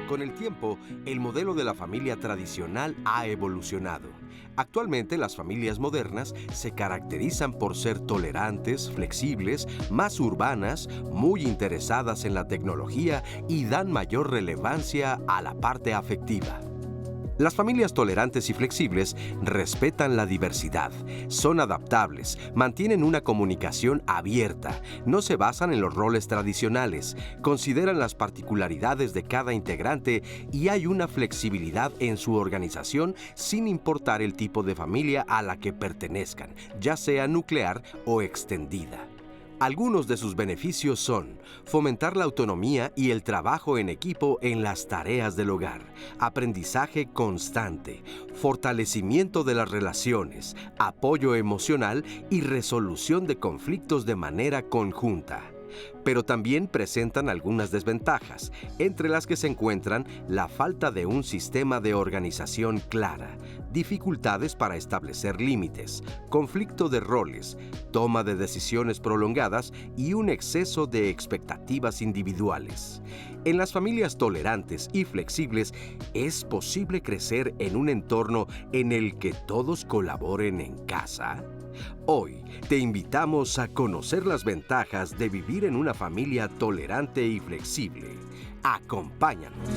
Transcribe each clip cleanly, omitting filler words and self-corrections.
Con el tiempo, el modelo de la familia tradicional ha evolucionado. Actualmente, las familias modernas se caracterizan por ser tolerantes, flexibles, más urbanas, muy interesadas en la tecnología y dan mayor relevancia a la parte afectiva. Las familias tolerantes y flexibles respetan la diversidad, son adaptables, mantienen una comunicación abierta, no se basan en los roles tradicionales, consideran las particularidades de cada integrante y hay una flexibilidad en su organización sin importar el tipo de familia a la que pertenezcan, ya sea nuclear o extendida. Algunos de sus beneficios son fomentar la autonomía y el trabajo en equipo en las tareas del hogar, aprendizaje constante, fortalecimiento de las relaciones, apoyo emocional y resolución de conflictos de manera conjunta. Pero también presentan algunas desventajas, entre las que se encuentran la falta de un sistema de organización clara, dificultades para establecer límites, conflicto de roles, toma de decisiones prolongadas y un exceso de expectativas individuales. En las familias tolerantes y flexibles es posible crecer en un entorno en el que todos colaboren en casa. Hoy te invitamos a conocer las ventajas de vivir en una familia tolerante y flexible. Acompáñanos.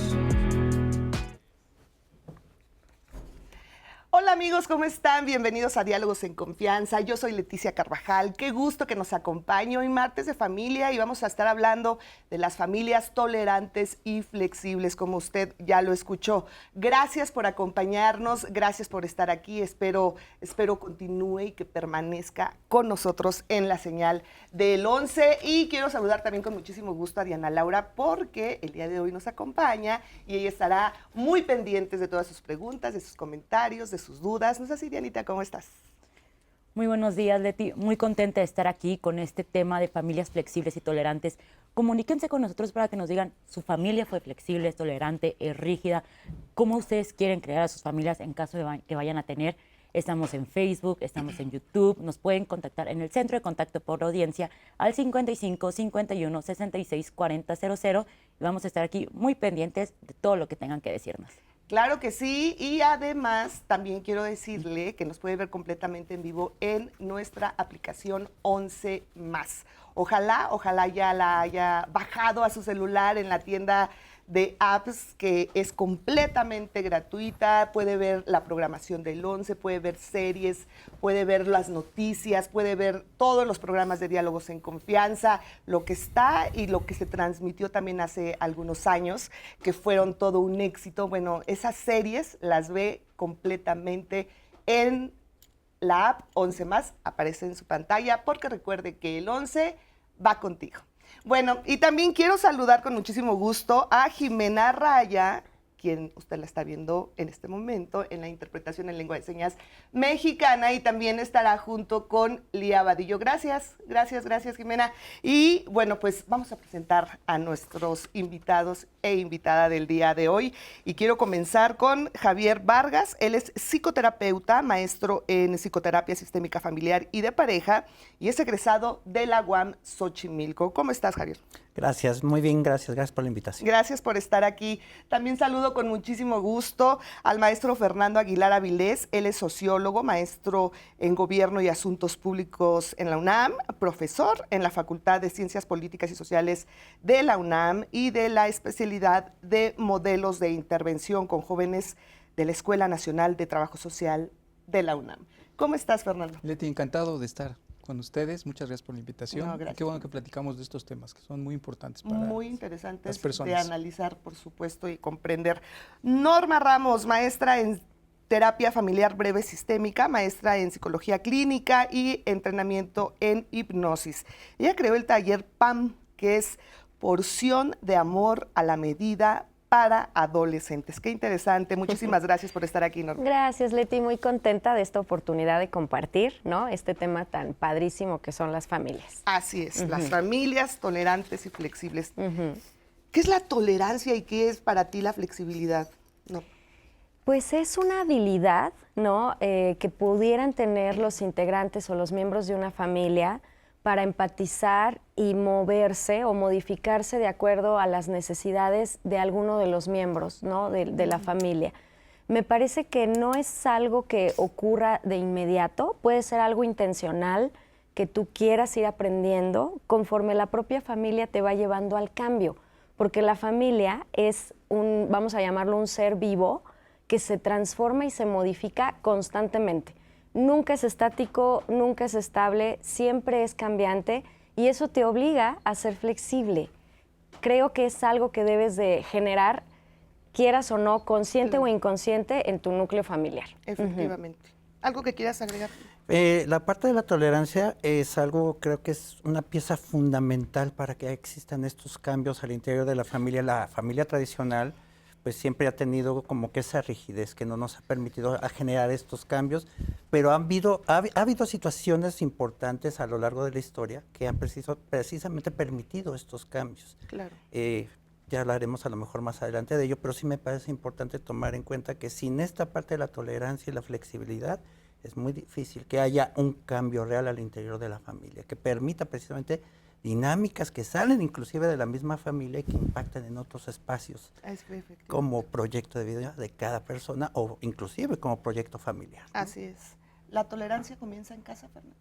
Hola amigos, ¿cómo están? Bienvenidos a Diálogos en Confianza. Yo soy Leticia Carvajal. Qué gusto que nos acompañe hoy martes de familia y vamos a estar hablando de las familias tolerantes y flexibles, como usted ya lo escuchó. Gracias por acompañarnos, gracias por estar aquí. Espero continúe y que permanezca con nosotros en la señal del 11. Y quiero saludar también con muchísimo gusto a Diana Laura porque el día de hoy nos acompaña y ella estará muy pendiente de todas sus preguntas, de sus comentarios, de sus dudas. ¿No es así, Dianita? ¿Cómo estás? Muy buenos días, Leti. Muy contenta de estar aquí con este tema de familias flexibles y tolerantes. Comuníquense con nosotros para que nos digan, ¿su familia fue flexible, es tolerante, es rígida? ¿Cómo ustedes quieren crear a sus familias en caso de que vayan a tener? Estamos en Facebook, estamos en YouTube. Nos pueden contactar en el Centro de Contacto por la Audiencia al 55 51 66 40 00 y vamos a estar aquí muy pendientes de todo lo que tengan que decirnos. Claro que sí, y además también quiero decirle que nos puede ver completamente en vivo en nuestra aplicación 11 más. Ojalá ya la haya bajado a su celular en la tienda de apps, que es completamente gratuita. Puede ver la programación del 11, puede ver series, puede ver las noticias, puede ver todos los programas de Diálogos en Confianza, lo que está y lo que se transmitió también hace algunos años, que fueron todo un éxito. Bueno, esas series las ve completamente en la app 11 más, aparece en su pantalla, porque recuerde que el 11 va contigo. Bueno, y también quiero saludar con muchísimo gusto a Jimena Raya, quien usted la está viendo en este momento en la interpretación en lengua de señas mexicana, y también estará junto con Lía Vadillo. Gracias Jimena. Y bueno, pues vamos a presentar a nuestros invitados e invitada del día de hoy. Y quiero comenzar con Javier Vargas. Él es psicoterapeuta, maestro en psicoterapia sistémica familiar y de pareja, y es egresado de la UAM Xochimilco. ¿Cómo estás, Javier? Gracias, muy bien, gracias por la invitación. Gracias por estar aquí. También saludo con muchísimo gusto al maestro Fernando Aguilar Avilés. Él es sociólogo, maestro en Gobierno y Asuntos Públicos en la UNAM, profesor en la Facultad de Ciencias Políticas y Sociales de la UNAM y de la especialidad de Modelos de Intervención con Jóvenes de la Escuela Nacional de Trabajo Social de la UNAM. ¿Cómo estás, Fernando? Leti, encantado de estar con ustedes. Muchas gracias por la invitación. No, gracias. Qué bueno que platicamos de estos temas que son muy importantes para muy interesantes las personas. De analizar, por supuesto, y comprender. Norma Ramos, maestra en terapia familiar breve sistémica, maestra en psicología clínica y entrenamiento en hipnosis. Ella creó el taller PAM, que es Porción de Amor a la Medida para adolescentes. Qué interesante. Muchísimas gracias por estar aquí, Norma. Gracias, Leti. Muy contenta de esta oportunidad de compartir, ¿no?, este tema tan padrísimo que son las familias. Así es, las familias tolerantes y flexibles. ¿Qué es la tolerancia y qué es para ti la flexibilidad? No. Pues es una habilidad, ¿no?, que pudieran tener los integrantes o los miembros de una familia para empatizar y moverse o modificarse de acuerdo a las necesidades de alguno de los miembros, ¿no? de la familia. Me parece que no es algo que ocurra de inmediato, puede ser algo intencional que tú quieras ir aprendiendo conforme la propia familia te va llevando al cambio, porque la familia es vamos a llamarlo un ser vivo que se transforma y se modifica constantemente. Nunca es estático, nunca es estable, siempre es cambiante y eso te obliga a ser flexible. Creo que es algo que debes de generar, quieras o no, consciente o inconsciente, en tu núcleo familiar. Efectivamente. ¿Algo que quieras agregar? La parte de la tolerancia es algo, creo que es una pieza fundamental para que existan estos cambios al interior de la familia. La familia tradicional pues siempre ha tenido como que esa rigidez que no nos ha permitido a generar estos cambios, pero ha habido situaciones importantes a lo largo de la historia que han precisamente permitido estos cambios. Claro. Ya hablaremos a lo mejor más adelante de ello, pero sí me parece importante tomar en cuenta que sin esta parte de la tolerancia y la flexibilidad, es muy difícil que haya un cambio real al interior de la familia, que permita precisamente dinámicas que salen inclusive de la misma familia y que impactan en otros espacios, como proyecto de vida de cada persona o inclusive como proyecto familiar, ¿no? Así es. ¿La tolerancia comienza en casa, Fernando?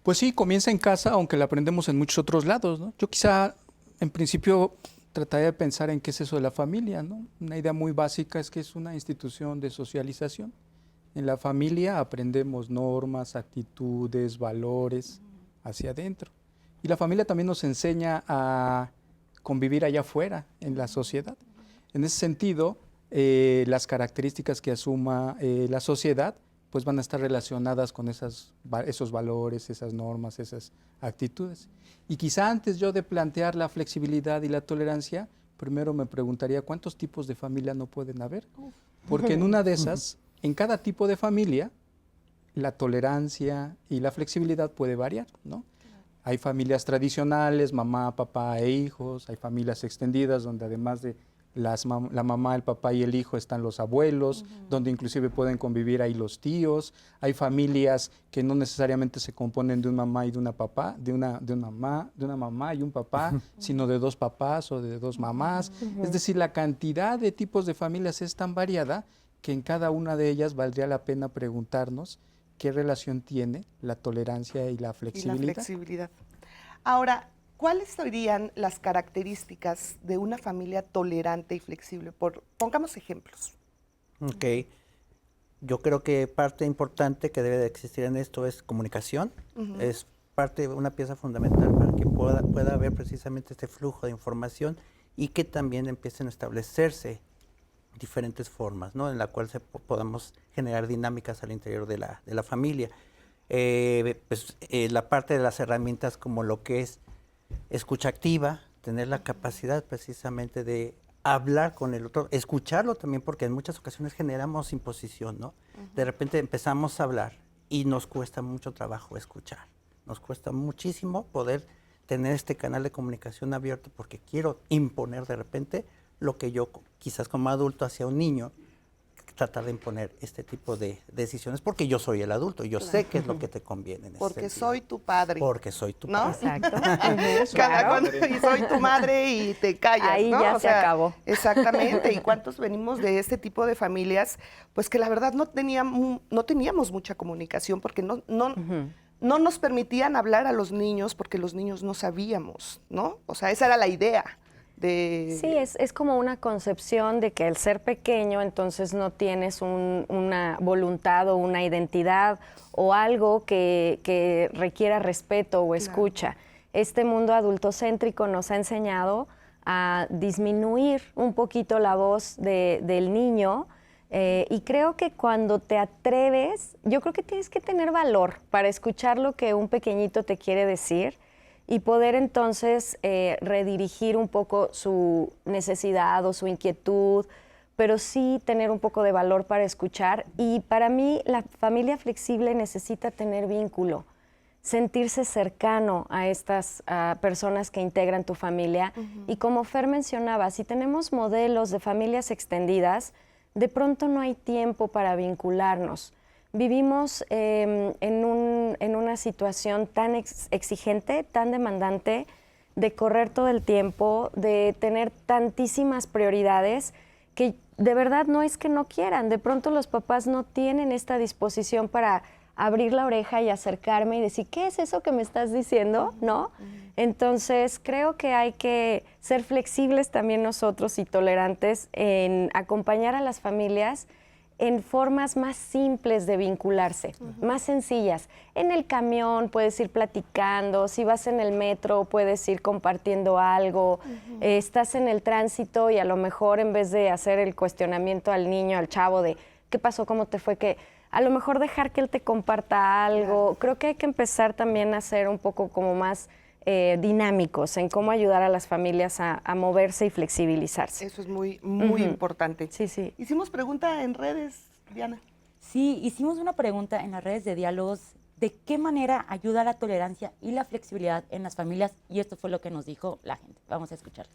Pues sí, comienza en casa, aunque la aprendemos en muchos otros lados, ¿no? Yo quizá, en principio, trataría de pensar en qué es eso de la familia, ¿no? Una idea muy básica es que es una institución de socialización. En la familia aprendemos normas, actitudes, valores hacia adentro. Y la familia también nos enseña a convivir allá afuera, en la sociedad. En ese sentido, las características que asuma la sociedad pues van a estar relacionadas con esos valores, esas normas, esas actitudes. Y quizá antes yo de plantear la flexibilidad y la tolerancia, primero me preguntaría cuántos tipos de familia no pueden haber. Porque en una de esas, en cada tipo de familia, la tolerancia y la flexibilidad puede variar, ¿no? Hay familias tradicionales, mamá, papá e hijos, hay familias extendidas donde además de la mamá, el papá y el hijo están los abuelos, donde inclusive pueden convivir ahí los tíos. Hay familias que no necesariamente se componen de una mamá y de una papá, de una mamá y un papá, sino de dos papás o de dos mamás. Es decir, la cantidad de tipos de familias es tan variada que en cada una de ellas valdría la pena preguntarnos qué relación tiene la tolerancia y la flexibilidad. Y la flexibilidad. Ahora, ¿cuáles serían las características de una familia tolerante y flexible? Pongamos ejemplos. Ok. Yo creo que parte importante que debe de existir en esto es comunicación. Es una pieza fundamental para que pueda haber precisamente este flujo de información y que también empiecen a establecerse diferentes formas, ¿no? En la cual podamos generar dinámicas al interior de la familia. La parte de las herramientas como lo que es escucha activa, tener la capacidad precisamente de hablar con el otro, escucharlo también, porque en muchas ocasiones generamos imposición, ¿no? De repente empezamos a hablar y nos cuesta mucho trabajo escuchar. Nos cuesta muchísimo poder tener este canal de comunicación abierto porque quiero imponer de repente lo que yo quizás como adulto hacia un niño, tratar de imponer este tipo de decisiones porque yo soy el adulto y yo sé qué es lo que te conviene. Porque soy tu padre. Porque soy tu ¿no? padre. Exacto. Y soy tu madre y te callas, ahí ¿no? ya se acabó. Exactamente. ¿Y cuántos venimos de este tipo de familias? Pues que la verdad no teníamos mucha comunicación porque no nos permitían hablar a los niños porque los niños no sabíamos, ¿no? O sea, esa era la idea. Sí, es como una concepción de que al ser pequeño entonces no tienes una voluntad o una identidad o algo que requiera respeto o escucha. Este mundo adultocéntrico nos ha enseñado a disminuir un poquito la voz del niño y creo que cuando te atreves, yo creo que tienes que tener valor para escuchar lo que un pequeñito te quiere decir y poder entonces redirigir un poco su necesidad o su inquietud, pero sí tener un poco de valor para escuchar. Y para mí la familia flexible necesita tener vínculo, sentirse cercano a estas personas que integran tu familia. Y como Fer mencionaba, si tenemos modelos de familias extendidas, de pronto no hay tiempo para vincularnos. vivimos en una situación tan exigente, tan demandante, de correr todo el tiempo, de tener tantísimas prioridades que de verdad no es que no quieran. De pronto los papás no tienen esta disposición para abrir la oreja y acercarme y decir, ¿qué es eso que me estás diciendo? ¿No? Entonces, creo que hay que ser flexibles también nosotros y tolerantes en acompañar a las familias en formas más simples de vincularse, más sencillas. En el camión puedes ir platicando, si vas en el metro puedes ir compartiendo algo, estás en el tránsito y a lo mejor en vez de hacer el cuestionamiento al niño, al chavo de ¿qué pasó? ¿Cómo te fue? Que a lo mejor dejar que él te comparta algo. Claro. Creo que hay que empezar también a ser un poco como más dinámicos en cómo ayudar a las familias a moverse y flexibilizarse. Eso es muy, muy importante. Sí, sí. Hicimos pregunta en redes, Diana. Sí, hicimos una pregunta en las redes de diálogos. ¿De qué manera ayuda la tolerancia y la flexibilidad en las familias? Y esto fue lo que nos dijo la gente. Vamos a escucharles.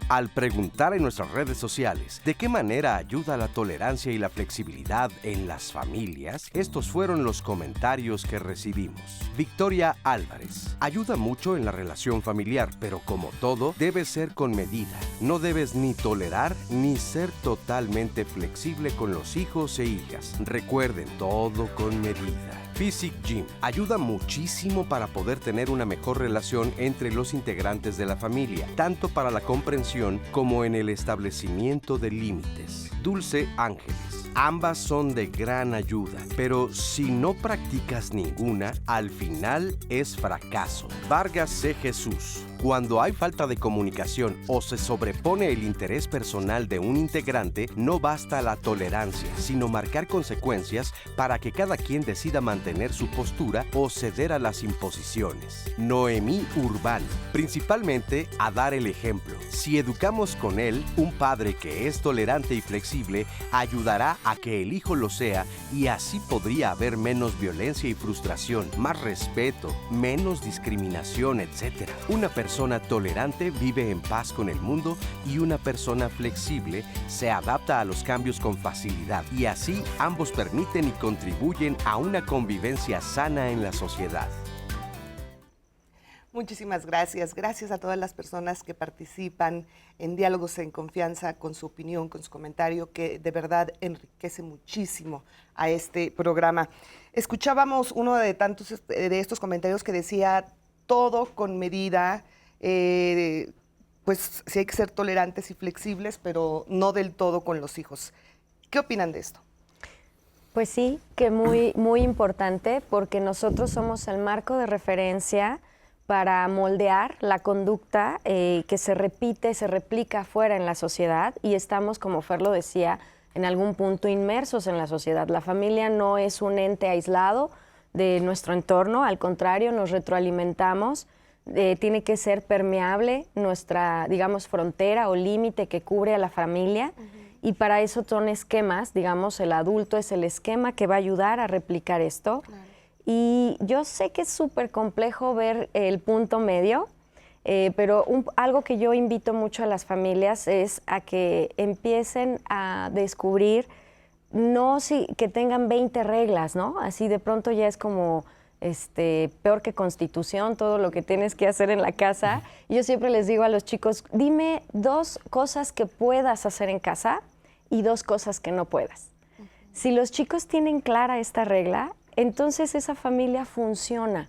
Al preguntar en nuestras redes sociales de qué manera ayuda la tolerancia y la flexibilidad en las familias, estos fueron los comentarios que recibimos. Victoria Álvarez: ayuda mucho en la relación familiar, pero como todo, debe ser con medida. No debes ni tolerar ni ser totalmente flexible con los hijos e hijas. Recuerden, todo con medida. Physic Gym: ayuda muchísimo para poder tener una mejor relación entre los integrantes de la familia, tanto para la comprensión como en el establecimiento de límites. Dulce Ángeles: ambas son de gran ayuda, pero si no practicas ninguna, al final es fracaso. Vargas C. Jesús: cuando hay falta de comunicación o se sobrepone el interés personal de un integrante, no basta la tolerancia, sino marcar consecuencias para que cada quien decida mantener su postura o ceder a las imposiciones. Noemí Urbano: principalmente a dar el ejemplo. Si educamos con él, un padre que es tolerante y flexible ayudará a que el hijo lo sea, y así podría haber menos violencia y frustración, más respeto, menos discriminación, etc. Una persona tolerante vive en paz con el mundo, y una persona flexible se adapta a los cambios con facilidad, y así ambos permiten y contribuyen a una convivencia sana en la sociedad. Muchísimas gracias. Gracias a todas las personas que participan en Diálogos en Confianza con su opinión, con su comentario, que de verdad enriquece muchísimo a este programa. Escuchábamos uno de tantos de estos comentarios que decía todo con medida. Pues sí hay que ser tolerantes y flexibles, pero no del todo con los hijos. ¿Qué opinan de esto? Pues sí, que muy, muy importante, porque nosotros somos el marco de referencia para moldear la conducta que se repite, se replica afuera en la sociedad, y estamos, como Fer lo decía, en algún punto inmersos en la sociedad. La familia no es un ente aislado de nuestro entorno, al contrario, nos retroalimentamos. Tiene que ser permeable nuestra, digamos, frontera o límite que cubre a la familia, y para eso son esquemas, digamos, el adulto es el esquema que va a ayudar a replicar esto. Claro. Y yo sé que es súper complejo ver el punto medio, pero algo que yo invito mucho a las familias es a que empiecen a descubrir, no que tengan 20 reglas, ¿no? Así de pronto ya es como peor que Constitución, todo lo que tienes que hacer en la casa. Y yo siempre les digo a los chicos, dime 2 cosas que puedas hacer en casa y 2 cosas que no puedas. Si los chicos tienen clara esta regla, entonces esa familia funciona,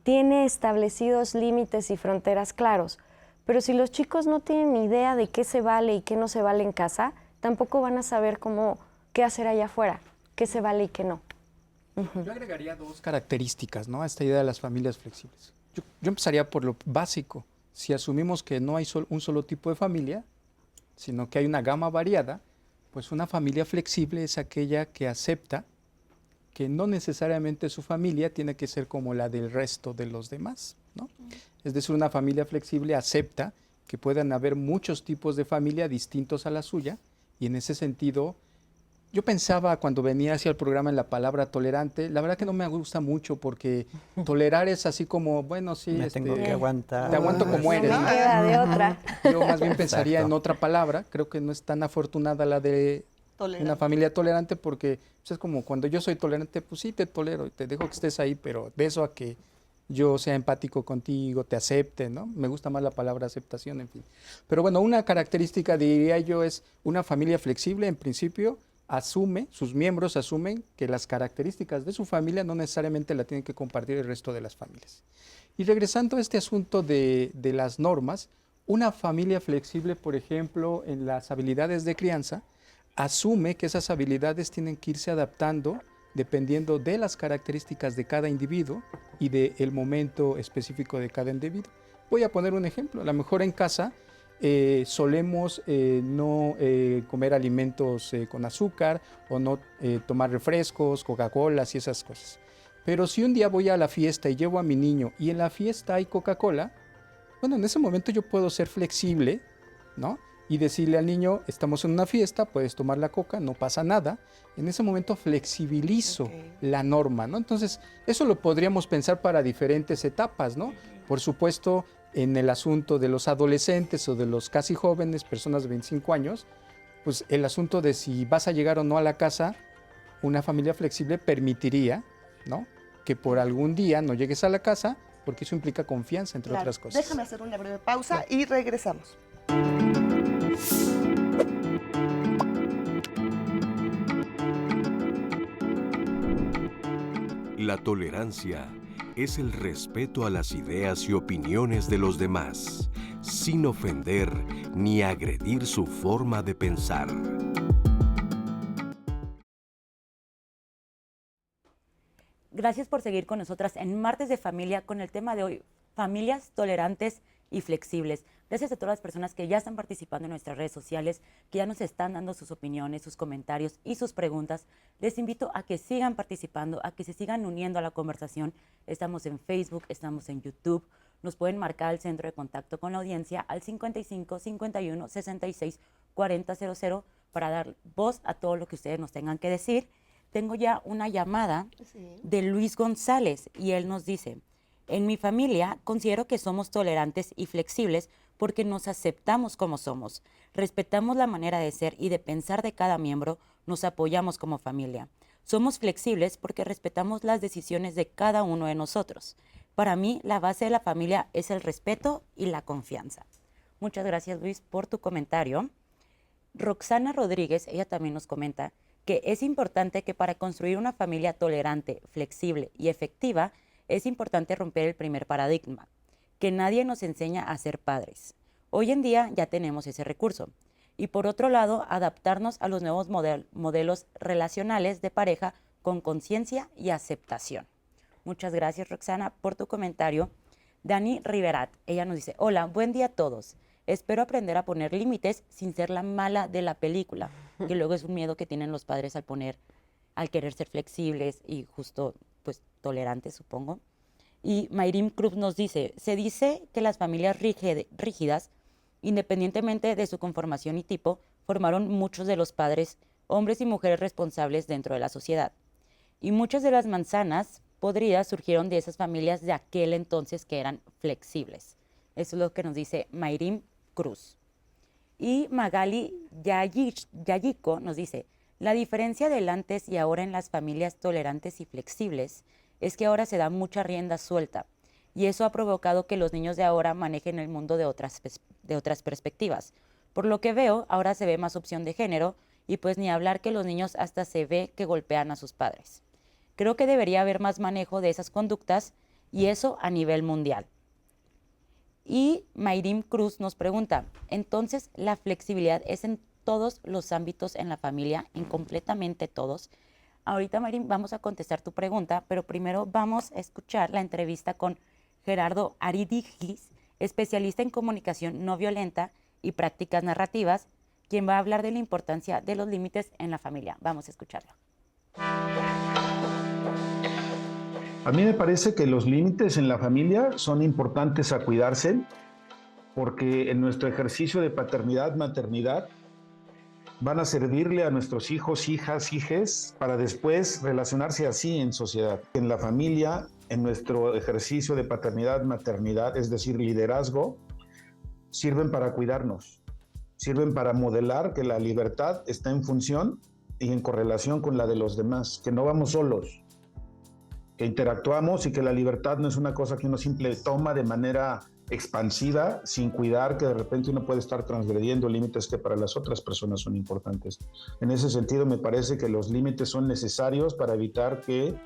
tiene establecidos límites y fronteras claros. Pero si los chicos no tienen ni idea de qué se vale y qué no se vale en casa, tampoco van a saber qué hacer allá afuera, qué se vale y qué no. Yo agregaría 2 características, ¿no?, a esta idea de las familias flexibles. Yo empezaría por lo básico. Si asumimos que no hay un solo tipo de familia, sino que hay una gama variada, pues una familia flexible es aquella que acepta que no necesariamente su familia tiene que ser como la del resto de los demás, ¿no? Es decir, una familia flexible acepta que puedan haber muchos tipos de familia distintos a la suya, y en ese sentido, yo pensaba cuando venía hacia el programa en la palabra tolerante. La verdad que no me gusta mucho, porque tolerar es así como, bueno, sí, me tengo que aguantar. Te aguanto como eres. No me queda de otra. Yo más bien pensaría en otra palabra. Creo que no es tan afortunada la de Tolerante. Una familia tolerante porque pues, es como cuando yo soy tolerante, pues sí te tolero y te dejo que estés ahí, pero de eso a que yo sea empático contigo, te acepte, ¿no? Me gusta más la palabra aceptación, en fin. Pero bueno, una característica, diría yo, es una familia flexible, en principio, sus miembros asumen que las características de su familia no necesariamente la tienen que compartir el resto de las familias. Y regresando a este asunto de las normas, una familia flexible, por ejemplo, en las habilidades de crianza, asume que esas habilidades tienen que irse adaptando dependiendo de las características de cada individuo y del momento específico de cada individuo. Voy a poner un ejemplo. A lo mejor en casa solemos no comer alimentos con azúcar o no tomar refrescos, Coca-Colas y esas cosas. Pero si un día voy a la fiesta y llevo a mi niño y en la fiesta hay Coca-Cola, bueno, en ese momento yo puedo ser flexible, ¿no? Y decirle al niño, estamos en una fiesta, puedes tomar la coca, no pasa nada. En ese momento flexibilizo la norma, ¿no? Entonces, eso lo podríamos pensar para diferentes etapas, ¿no? Por supuesto, en el asunto de los adolescentes o de los casi jóvenes, personas de 25 años, pues el asunto de si vas a llegar o no a la casa, una familia flexible permitiría, ¿no?, que por algún día no llegues a la casa, porque eso implica confianza, entre otras cosas. Déjame hacer una breve pausa y regresamos. La tolerancia es el respeto a las ideas y opiniones de los demás, sin ofender ni agredir su forma de pensar. Gracias por seguir con nosotras en Martes de Familia con el tema de hoy, familias tolerantes y flexibles. Gracias a todas las personas que ya están participando en nuestras redes sociales, que ya nos están dando sus opiniones, sus comentarios y sus preguntas. Les invito a que sigan participando, a que se sigan uniendo a la conversación. Estamos en Facebook, estamos en YouTube. Nos pueden marcar al centro de contacto con la audiencia al 55 51 66 40 00 para dar voz a todo lo que ustedes nos tengan que decir. Tengo ya una llamada de Luis González y él nos dice: en mi familia considero que somos tolerantes y flexibles porque nos aceptamos como somos, respetamos la manera de ser y de pensar de cada miembro, nos apoyamos como familia. Somos flexibles porque respetamos las decisiones de cada uno de nosotros. Para mí, la base de la familia es el respeto y la confianza. Muchas gracias, Luis, por tu comentario. Roxana Rodríguez, ella también nos comenta que es importante que para construir una familia tolerante, flexible y efectiva, es importante romper el primer paradigma, que nadie nos enseña a ser padres. Hoy en día ya tenemos ese recurso. Y por otro lado, adaptarnos a los nuevos modelos relacionales de pareja con conciencia y aceptación. Muchas gracias, Roxana, por tu comentario. Dani Riverat, ella nos dice: hola, buen día a todos. Espero aprender a poner límites sin ser la mala de la película, que luego es un miedo que tienen los padres al querer ser flexibles y justo, pues, tolerantes, supongo. Y Mayrim Cruz nos dice: se dice que las familias rígidas, independientemente de su conformación y tipo, formaron muchos de los padres, hombres y mujeres responsables dentro de la sociedad. Y muchas de las manzanas podridas surgieron de esas familias de aquel entonces que eran flexibles. Eso es lo que nos dice Mayrim Cruz. Y Magali Yayico nos dice: la diferencia del antes y ahora en las familias tolerantes y flexibles es que ahora se da mucha rienda suelta y eso ha provocado que los niños de ahora manejen el mundo de otras perspectivas. Por lo que veo, ahora se ve más opción de género y pues ni hablar que los niños hasta se ve que golpean a sus padres. Creo que debería haber más manejo de esas conductas y eso a nivel mundial. Y Mayrim Cruz nos pregunta: entonces, ¿la flexibilidad es en todos los ámbitos en la familia, en completamente todos? Ahorita, Mayrim, vamos a contestar tu pregunta, pero primero vamos a escuchar la entrevista con Gerardo Aridigis, especialista en comunicación no violenta y prácticas narrativas, quien va a hablar de la importancia de los límites en la familia. Vamos a escucharlo. A mí me parece que los límites en la familia son importantes a cuidarse, porque en nuestro ejercicio de paternidad, maternidad, van a servirle a nuestros hijos, hijas, hijes, para después relacionarse así en sociedad. En la familia, en nuestro ejercicio de paternidad, maternidad, es decir, liderazgo, sirven para cuidarnos. sirven para modelar que la libertad está en función y en correlación con la de los demás, que no vamos solos, que interactuamos y que la libertad no es una cosa que uno simple toma de manera expansiva sin cuidar que de repente uno puede estar transgrediendo límites que para las otras personas son importantes. En ese sentido me parece que los límites son necesarios para evitar que,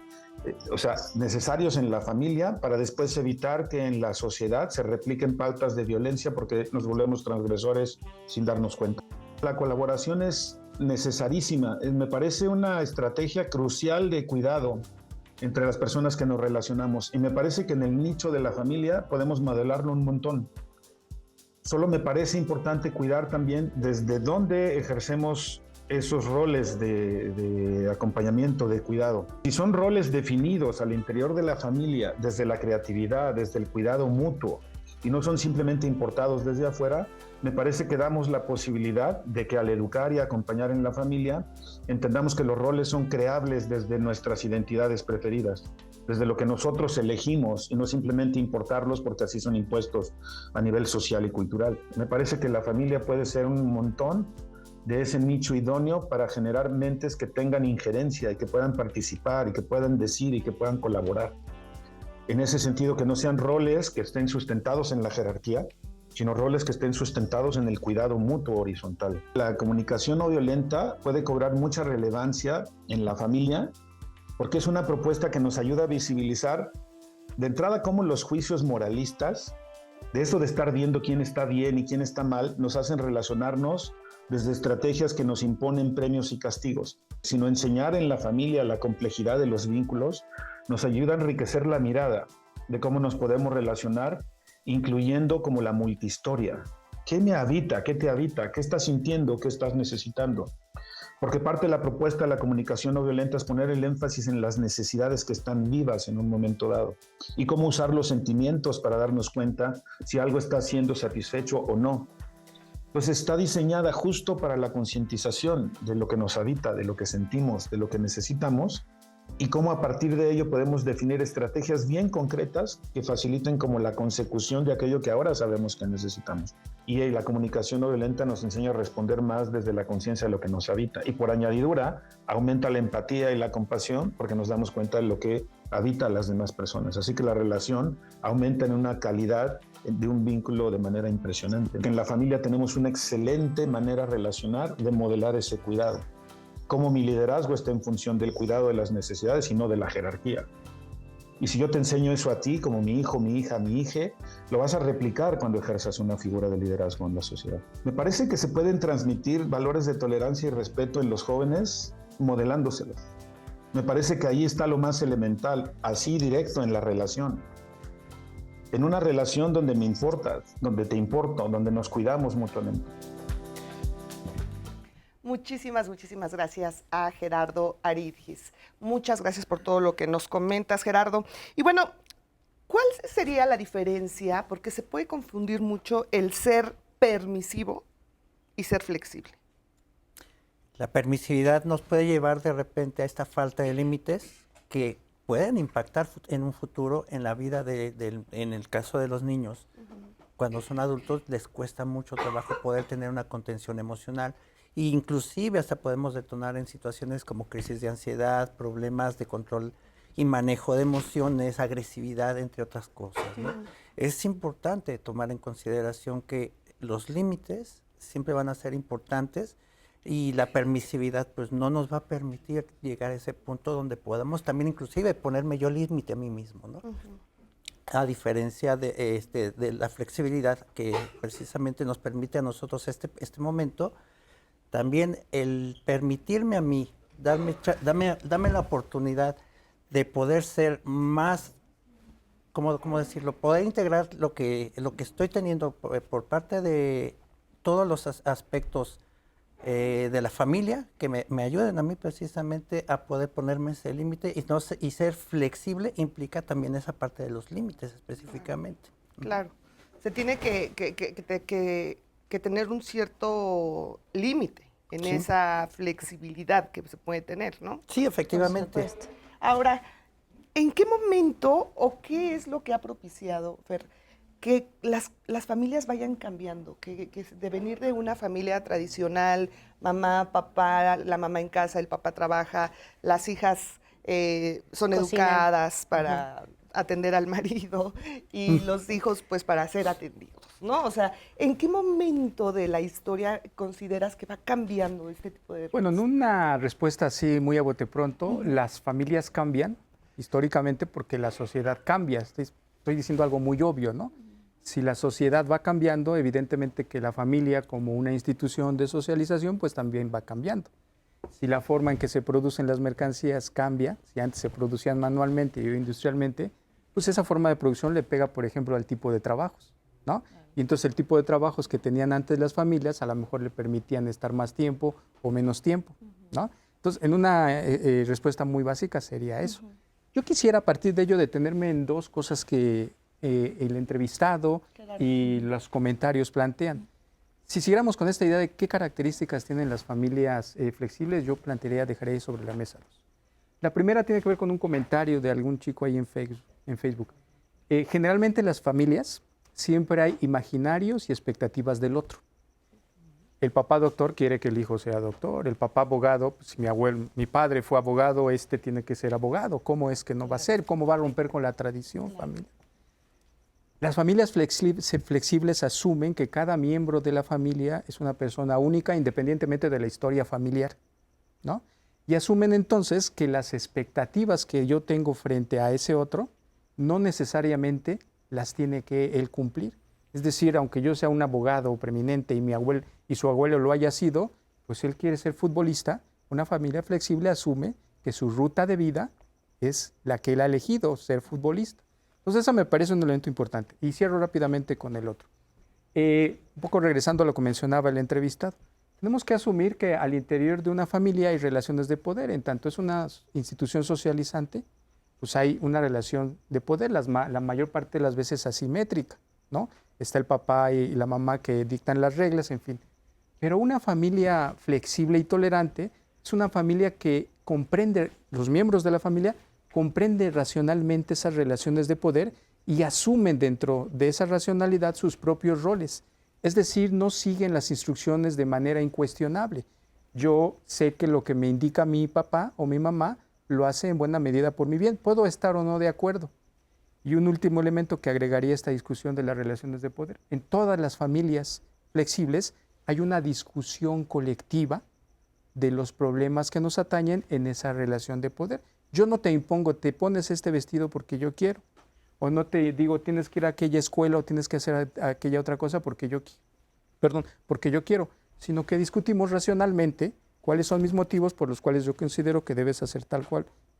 necesarios en la familia para después evitar que en la sociedad se repliquen pautas de violencia porque nos volvemos transgresores sin darnos cuenta. La colaboración es necesarísima, me parece una estrategia crucial de cuidado entre las personas que nos relacionamos, y me parece que en el nicho de la familia podemos modelarlo un montón. Solo me parece importante cuidar también desde dónde ejercemos esos roles de acompañamiento, de cuidado. Si son roles definidos al interior de la familia, desde la creatividad, desde el cuidado mutuo, y no son simplemente importados desde afuera, me parece que damos la posibilidad de que al educar y acompañar en la familia, entendamos que los roles son creables desde nuestras identidades preferidas, desde lo que nosotros elegimos y no simplemente importarlos porque así son impuestos a nivel social y cultural. Me parece que la familia puede ser un montón de ese nicho idóneo para generar mentes que tengan injerencia y que puedan participar y que puedan decir y que puedan colaborar. En ese sentido, que no sean roles que estén sustentados en la jerarquía, sino roles que estén sustentados en el cuidado mutuo horizontal. La comunicación no violenta puede cobrar mucha relevancia en la familia porque es una propuesta que nos ayuda a visibilizar de entrada cómo los juicios moralistas, de eso de estar viendo quién está bien y quién está mal, nos hacen relacionarnos desde estrategias que nos imponen premios y castigos, sino enseñar en la familia la complejidad de los vínculos nos ayuda a enriquecer la mirada de cómo nos podemos relacionar, incluyendo como la multihistoria. ¿Qué me habita? ¿Qué te habita? ¿Qué estás sintiendo? ¿Qué estás necesitando? Porque parte de la propuesta de la comunicación no violenta es poner el énfasis en las necesidades que están vivas en un momento dado y cómo usar los sentimientos para darnos cuenta si algo está siendo satisfecho o no. Pues está diseñada justo para la concientización de lo que nos habita, de lo que sentimos, de lo que necesitamos, y cómo a partir de ello podemos definir estrategias bien concretas que faciliten como la consecución de aquello que ahora sabemos que necesitamos. Y la comunicación no violenta nos enseña a responder más desde la conciencia de lo que nos habita. Y por añadidura, aumenta la empatía y la compasión porque nos damos cuenta de lo que habita a las demás personas. Así que la relación aumenta en una calidad de un vínculo de manera impresionante. En la familia tenemos una excelente manera de relacionar, de modelar ese cuidado. Cómo mi liderazgo está en función del cuidado de las necesidades y no de la jerarquía. Y si yo te enseño eso a ti, como mi hijo, mi hija, mi hije, lo vas a replicar cuando ejerzas una figura de liderazgo en la sociedad. Me parece que se pueden transmitir valores de tolerancia y respeto en los jóvenes modelándoselos. Me parece que ahí está lo más elemental, así directo en la relación. En una relación donde me importas, donde te importo, donde nos cuidamos mutuamente. Muchísimas gracias a Gerardo Aridgis. Muchas gracias por todo lo que nos comentas, Gerardo. Y bueno, ¿cuál sería la diferencia? Porque se puede confundir mucho el ser permisivo y ser flexible. La permisividad nos puede llevar de repente a esta falta de límites que pueden impactar en un futuro en la vida en el caso de los niños. Cuando son adultos les cuesta mucho trabajo poder tener una contención emocional. E inclusive hasta podemos detonar en situaciones como crisis de ansiedad, problemas de control y manejo de emociones, agresividad, entre otras cosas, ¿no? Es importante tomar en consideración que los límites siempre van a ser importantes y la permisividad pues no nos va a permitir llegar a ese punto donde podamos también inclusive ponerme yo límite a mí mismo, ¿no? A diferencia de la flexibilidad que precisamente nos permite a nosotros este momento. También el permitirme a mí, dame la oportunidad de poder ser más, ¿cómo decirlo? Poder integrar lo que estoy teniendo por parte de todos los aspectos de la familia, que me ayuden a mí precisamente a poder ponerme ese límite y ser flexible implica también esa parte de los límites específicamente. Claro, se tiene que tener un cierto límite en esa flexibilidad que se puede tener, ¿no? Sí, efectivamente. Ahora, ¿en qué momento o qué es lo que ha propiciado, Fer, que las familias vayan cambiando, que de venir de una familia tradicional, mamá, papá, la mamá en casa, el papá trabaja, las hijas son Cocinan. educadas para atender al marido y los hijos pues para ser atendidos, ¿no? O sea, ¿en qué momento de la historia consideras que va cambiando este tipo de... Bueno, en una respuesta así muy a bote pronto, las familias cambian históricamente porque la sociedad cambia. Estoy diciendo algo muy obvio, ¿no? Si la sociedad va cambiando, evidentemente que la familia como una institución de socialización, pues también va cambiando. Si la forma en que se producen las mercancías cambia, si antes se producían manualmente y hoy industrialmente, pues esa forma de producción le pega, por ejemplo, al tipo de trabajos, ¿no? Y entonces el tipo de trabajos que tenían antes las familias a lo mejor le permitían estar más tiempo o menos tiempo, ¿no? Entonces, en una respuesta muy básica sería eso. Yo quisiera a partir de ello detenerme en dos cosas que el entrevistado y los comentarios plantean. Si siguiéramos con esta idea de qué características tienen las familias flexibles, yo dejaré sobre la mesa dos. La primera tiene que ver con un comentario de algún chico ahí en Facebook. Generalmente en las familias siempre hay imaginarios y expectativas del otro. El papá doctor quiere que el hijo sea doctor, el papá abogado, pues, si mi padre fue abogado, este tiene que ser abogado. ¿Cómo es que no va a ser? ¿Cómo va a romper con la tradición familiar? Las familias flexibles asumen que cada miembro de la familia es una persona única independientemente de la historia familiar, ¿no? Y asumen entonces que las expectativas que yo tengo frente a ese otro no necesariamente las tiene que él cumplir. Es decir, aunque yo sea un abogado preeminente y su abuelo lo haya sido, pues él quiere ser futbolista, una familia flexible asume que su ruta de vida es la que él ha elegido, ser futbolista. Entonces, eso me parece un elemento importante. Y cierro rápidamente con el otro. Un poco regresando a lo que mencionaba el entrevistado. Tenemos que asumir que al interior de una familia hay relaciones de poder. En tanto es una institución socializante, pues hay una relación de poder, la mayor parte de las veces asimétrica, ¿no? Está el papá y la mamá que dictan las reglas, en fin. Pero una familia flexible y tolerante es una familia que comprende, los miembros de la familia comprende racionalmente esas relaciones de poder y asumen dentro de esa racionalidad sus propios roles. Es decir, no siguen las instrucciones de manera incuestionable. Yo sé que lo que me indica mi papá o mi mamá lo hace en buena medida por mi bien. Puedo estar o no de acuerdo. Y un último elemento que agregaría a esta discusión de las relaciones de poder. En todas las familias flexibles hay una discusión colectiva de los problemas que nos atañen en esa relación de poder. Yo no te impongo, te pones este vestido porque yo quiero. O no te digo, tienes que ir a aquella escuela o tienes que hacer aquella otra cosa porque yo quiero. Sino que discutimos racionalmente cuáles son mis motivos por los cuales yo considero que debes hacer tal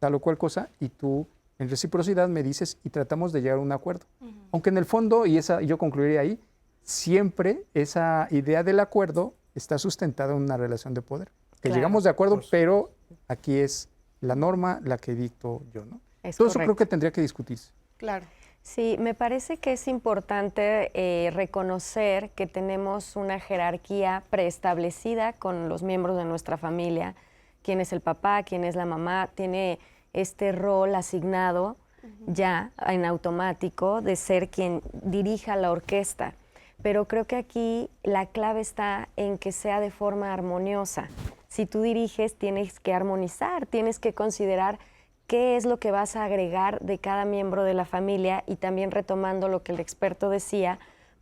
o cual cosa y tú en reciprocidad me dices y tratamos de llegar a un acuerdo. Aunque en el fondo, y yo concluiría ahí, siempre esa idea del acuerdo está sustentada en una relación de poder. Que llegamos de acuerdo, pero aquí es la norma la que dicto yo, ¿no? Todo eso creo que tendría que discutirse. Claro. Sí, me parece que es importante reconocer que tenemos una jerarquía preestablecida con los miembros de nuestra familia. Quién es el papá, quién es la mamá, tiene este rol asignado ya en automático de ser quien dirija la orquesta. Pero creo que aquí la clave está en que sea de forma armoniosa. Si tú diriges, tienes que armonizar, tienes que considerar qué es lo que vas a agregar de cada miembro de la familia y también retomando lo que el experto decía,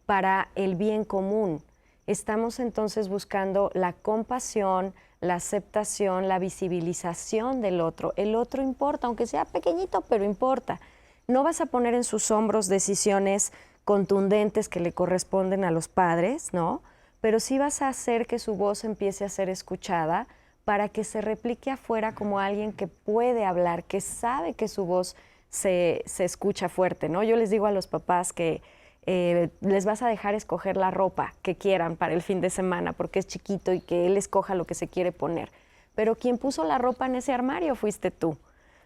para el bien común. Estamos entonces buscando la compasión, la aceptación, la visibilización del otro. El otro importa, aunque sea pequeñito, pero importa. No vas a poner en sus hombros decisiones contundentes que le corresponden a los padres, ¿no? Pero sí vas a hacer que su voz empiece a ser escuchada para que se replique afuera como alguien que puede hablar, que sabe que su voz se escucha fuerte, ¿no? Yo les digo a los papás que les vas a dejar escoger la ropa que quieran para el fin de semana porque es chiquito y que él escoja lo que se quiere poner. Pero quien puso la ropa en ese armario fuiste tú.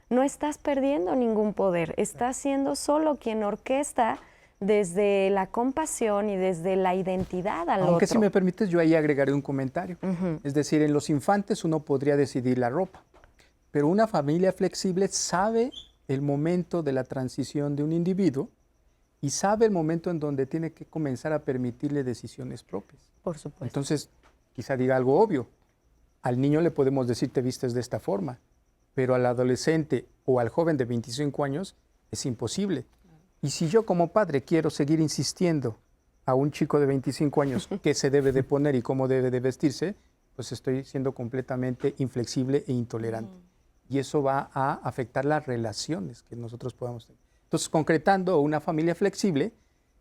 No estás perdiendo ningún poder, estás siendo solo quien orquesta desde la compasión y desde la identidad al otro. Aunque si me permites, yo ahí agregaré un comentario. Es decir, en los infantes uno podría decidir la ropa, pero una familia flexible sabe el momento de la transición de un individuo y sabe el momento en donde tiene que comenzar a permitirle decisiones propias. Por supuesto. Entonces, quizá diga algo obvio. Al niño le podemos decir te vistes de esta forma, pero al adolescente o al joven de 25 años es imposible. Y si yo como padre quiero seguir insistiendo a un chico de 25 años qué se debe de poner y cómo debe de vestirse, pues estoy siendo completamente inflexible e intolerante. Y eso va a afectar las relaciones que nosotros podamos tener. Entonces, concretando, una familia flexible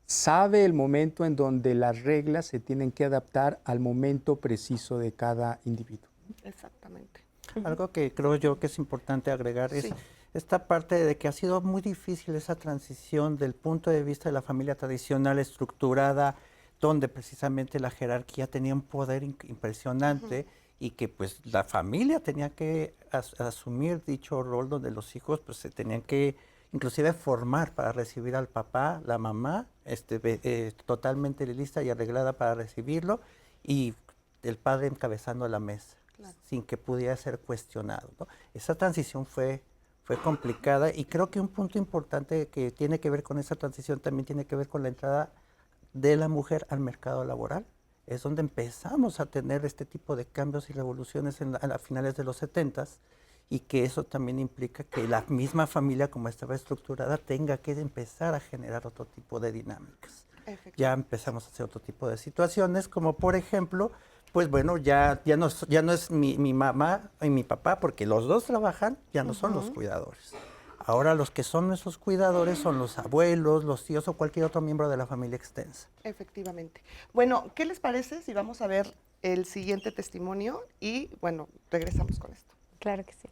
sabe el momento en donde las reglas se tienen que adaptar al momento preciso de cada individuo. Exactamente. Algo que creo yo que es importante agregar es esta parte de que ha sido muy difícil esa transición del punto de vista de la familia tradicional estructurada, donde precisamente la jerarquía tenía un poder impresionante y que pues la familia tenía que asumir dicho rol, donde los hijos pues se tenían que inclusive formar para recibir al papá, la mamá, totalmente lista y arreglada para recibirlo, y el padre encabezando la mesa, sin que pudiera ser cuestionado, ¿no? Esa transición fue complicada, y creo que un punto importante que tiene que ver con esa transición también tiene que ver con la entrada de la mujer al mercado laboral. Es donde empezamos a tener este tipo de cambios y revoluciones a finales de los 70s, y que eso también implica que la misma familia, como estaba estructurada, tenga que empezar a generar otro tipo de dinámicas. Ya empezamos a hacer otro tipo de situaciones, como por ejemplo, pues bueno, ya no es mi mamá y mi papá, porque los dos trabajan, ya no son los cuidadores. Ahora los que son nuestros cuidadores son los abuelos, los tíos o cualquier otro miembro de la familia extensa. Efectivamente. Bueno, ¿qué les parece si vamos a ver el siguiente testimonio? Y bueno, regresamos con esto. Claro que sí.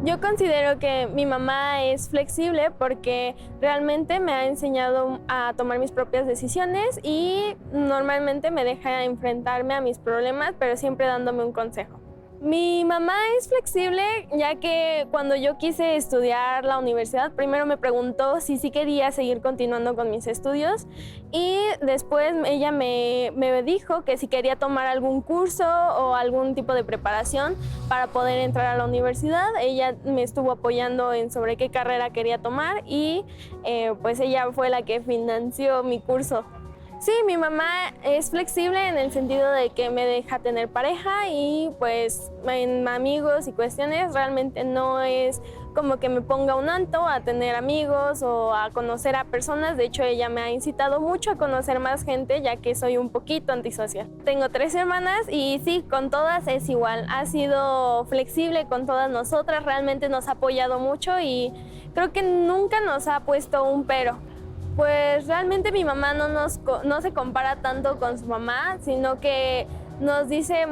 Yo considero que mi mamá es flexible porque realmente me ha enseñado a tomar mis propias decisiones y normalmente me deja enfrentarme a mis problemas, pero siempre dándome un consejo. Mi mamá es flexible ya que cuando yo quise estudiar la universidad, primero me preguntó si sí quería seguir continuando con mis estudios y después ella me dijo que si quería tomar algún curso o algún tipo de preparación para poder entrar a la universidad. Ella me estuvo apoyando en sobre qué carrera quería tomar y pues ella fue la que financió mi curso. Sí, mi mamá es flexible en el sentido de que me deja tener pareja y pues en amigos y cuestiones realmente no es como que me ponga un alto a tener amigos o a conocer a personas. De hecho, ella me ha incitado mucho a conocer más gente ya que soy un poquito antisocial. Tengo 3 hermanas y sí, con todas es igual. Ha sido flexible con todas nosotras, realmente nos ha apoyado mucho y creo que nunca nos ha puesto un pero. Pues realmente mi mamá no se compara tanto con su mamá, sino que nos dice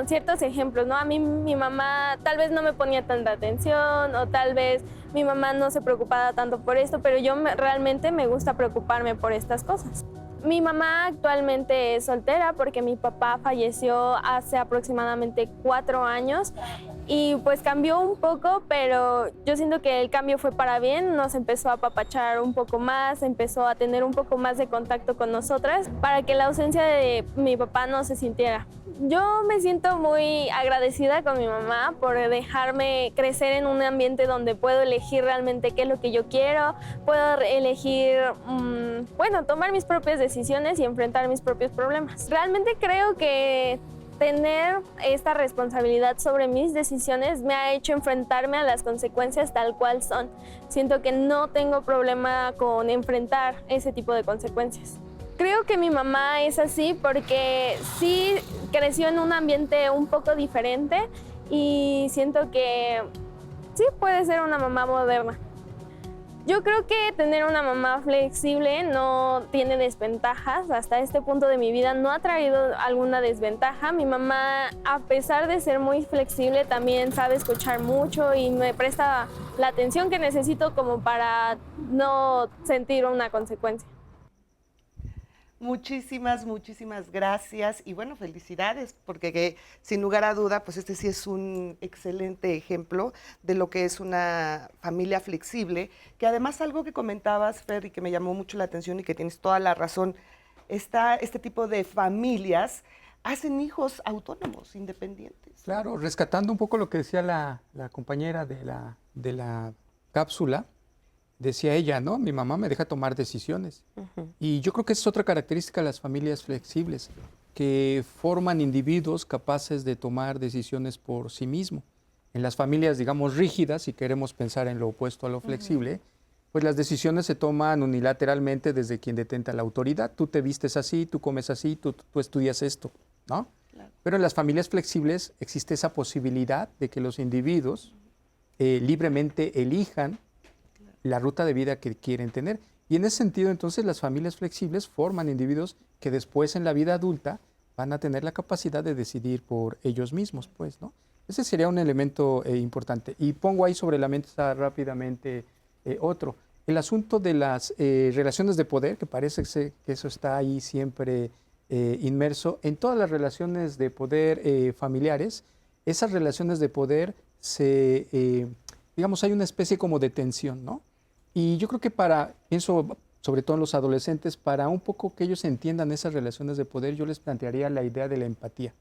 ciertos ejemplos, ¿no? A mí mi mamá tal vez no me ponía tanta atención o tal vez mi mamá no se preocupaba tanto por esto, pero yo realmente me gusta preocuparme por estas cosas. Mi mamá actualmente es soltera porque mi papá falleció hace aproximadamente 4 años y pues cambió un poco, pero yo siento que el cambio fue para bien, nos empezó a apapachar un poco más, empezó a tener un poco más de contacto con nosotras para que la ausencia de mi papá no se sintiera. Yo me siento muy agradecida con mi mamá por dejarme crecer en un ambiente donde puedo elegir realmente qué es lo que yo quiero, puedo elegir, tomar mis propias decisiones y enfrentar mis propios problemas. Realmente creo que tener esta responsabilidad sobre mis decisiones me ha hecho enfrentarme a las consecuencias tal cual son. Siento que no tengo problema con enfrentar ese tipo de consecuencias. Creo que mi mamá es así porque sí creció en un ambiente un poco diferente y siento que sí puede ser una mamá moderna. Yo creo que tener una mamá flexible no tiene desventajas. Hasta este punto de mi vida no ha traído alguna desventaja. Mi mamá, a pesar de ser muy flexible, también sabe escuchar mucho y me presta la atención que necesito como para no sentir una consecuencia. Muchísimas gracias y bueno, felicidades, porque sin lugar a duda, pues este sí es un excelente ejemplo de lo que es una familia flexible, que además algo que comentabas, Fer, y que me llamó mucho la atención y que tienes toda la razón, este tipo de familias hacen hijos autónomos, independientes. Claro, rescatando un poco lo que decía la compañera de la cápsula, decía ella, ¿no? Mi mamá me deja tomar decisiones. Y yo creo que esa es otra característica de las familias flexibles, que forman individuos capaces de tomar decisiones por sí mismos. En las familias, digamos, rígidas, si queremos pensar en lo opuesto a lo flexible, pues las decisiones se toman unilateralmente desde quien detenta la autoridad. Tú te vistes así, tú comes así, tú estudias esto, ¿no? Claro. Pero en las familias flexibles existe esa posibilidad de que los individuos libremente elijan la ruta de vida que quieren tener. Y en ese sentido, entonces, las familias flexibles forman individuos que después en la vida adulta van a tener la capacidad de decidir por ellos mismos, pues, ¿no? Ese sería un elemento importante. Y pongo ahí sobre la mesa rápidamente otro. El asunto de las relaciones de poder, que parece que eso está ahí siempre inmerso. En todas las relaciones de poder familiares, esas relaciones de poder digamos, hay una especie como de tensión, ¿no? Y yo creo que pienso sobre todo en los adolescentes, para un poco que ellos entiendan esas relaciones de poder, yo les plantearía la idea de la empatía.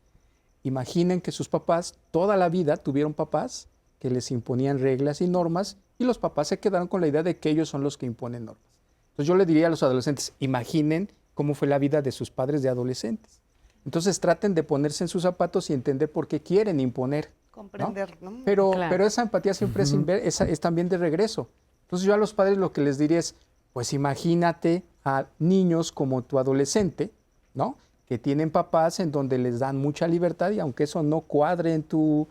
Imaginen que sus papás toda la vida tuvieron papás que les imponían reglas y normas y los papás se quedaron con la idea de que ellos son los que imponen normas. Entonces yo le diría a los adolescentes, imaginen cómo fue la vida de sus padres de adolescentes. Entonces traten de ponerse en sus zapatos y entender por qué quieren imponer. Comprender, ¿no? Pero, Claro. pero esa empatía siempre es también de regreso. Entonces yo a los padres lo que les diría es, pues imagínate a niños como tu adolescente, ¿no? Que tienen papás en donde les dan mucha libertad y aunque eso no cuadre en tu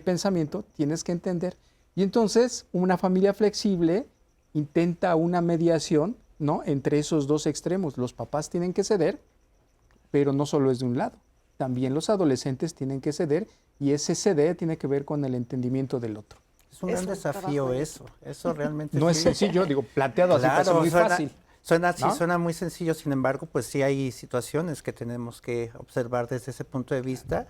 pensamiento, tienes que entender. Y entonces una familia flexible intenta una mediación, ¿no? Entre esos dos extremos. Los papás tienen que ceder, pero no solo es de un lado. También los adolescentes tienen que ceder y ese ceder tiene que ver con el entendimiento del otro. Es un gran desafío eso. Eso realmente No es sencillo, digo, planteado así parece muy fácil. Suena, sí, ¿no? suena muy sencillo, sin embargo, pues sí hay situaciones que tenemos que observar desde ese punto de vista.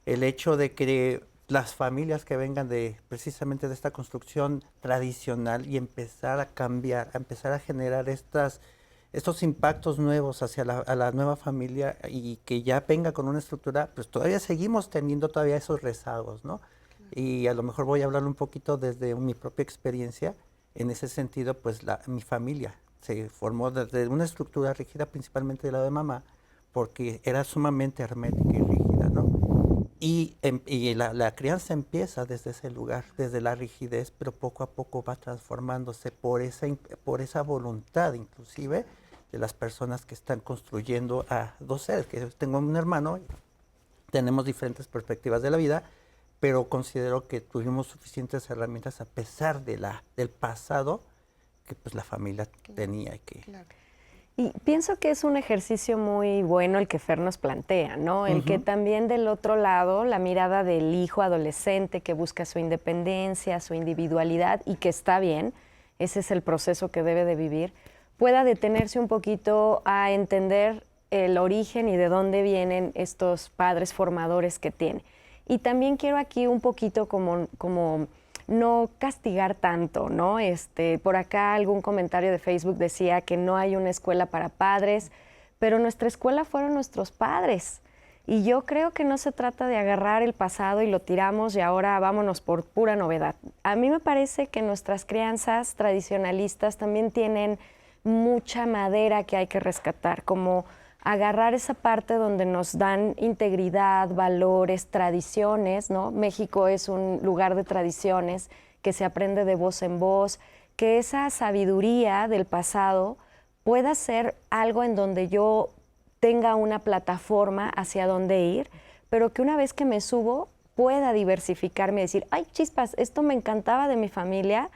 El hecho de que las familias que vengan precisamente de esta construcción tradicional y empezar a cambiar, a empezar a generar estos impactos nuevos hacia a la nueva familia y que ya venga con una estructura, pues todavía seguimos teniendo todavía esos rezagos, ¿no? Y a lo mejor voy a hablar un poquito desde mi propia experiencia. En ese sentido, pues mi familia se formó desde una estructura rígida, principalmente del lado de mamá, porque era sumamente hermética y rígida, ¿no? Y la crianza empieza desde ese lugar, desde la rigidez, pero poco a poco va transformándose por esa voluntad, inclusive, de las personas que están construyendo a dos seres. Que yo tengo un hermano, tenemos diferentes perspectivas de la vida, pero considero que tuvimos suficientes herramientas a pesar del pasado que pues la familia tenía. Y pienso que es un ejercicio muy bueno el que Fer nos plantea, ¿no? El que también del otro lado, la mirada del hijo adolescente que busca su independencia, su individualidad y que está bien, ese es el proceso que debe de vivir, pueda detenerse un poquito a entender el origen y de dónde vienen estos padres formadores que tiene. Y también quiero aquí un poquito como no castigar tanto, ¿no? Por acá algún comentario de Facebook decía que no hay una escuela para padres, pero nuestra escuela fueron nuestros padres. Y yo creo que no se trata de agarrar el pasado y lo tiramos y ahora vámonos por pura novedad. A mí me parece que nuestras crianzas tradicionalistas también tienen mucha madera que hay que rescatar, como agarrar esa parte donde nos dan integridad, valores, tradiciones, ¿no? México es un lugar de tradiciones que se aprende de voz en voz, que esa sabiduría del pasado pueda ser algo en donde yo tenga una plataforma hacia dónde ir, pero que una vez que me subo pueda diversificarme y decir, ay, chispas, esto me encantaba de mi familia,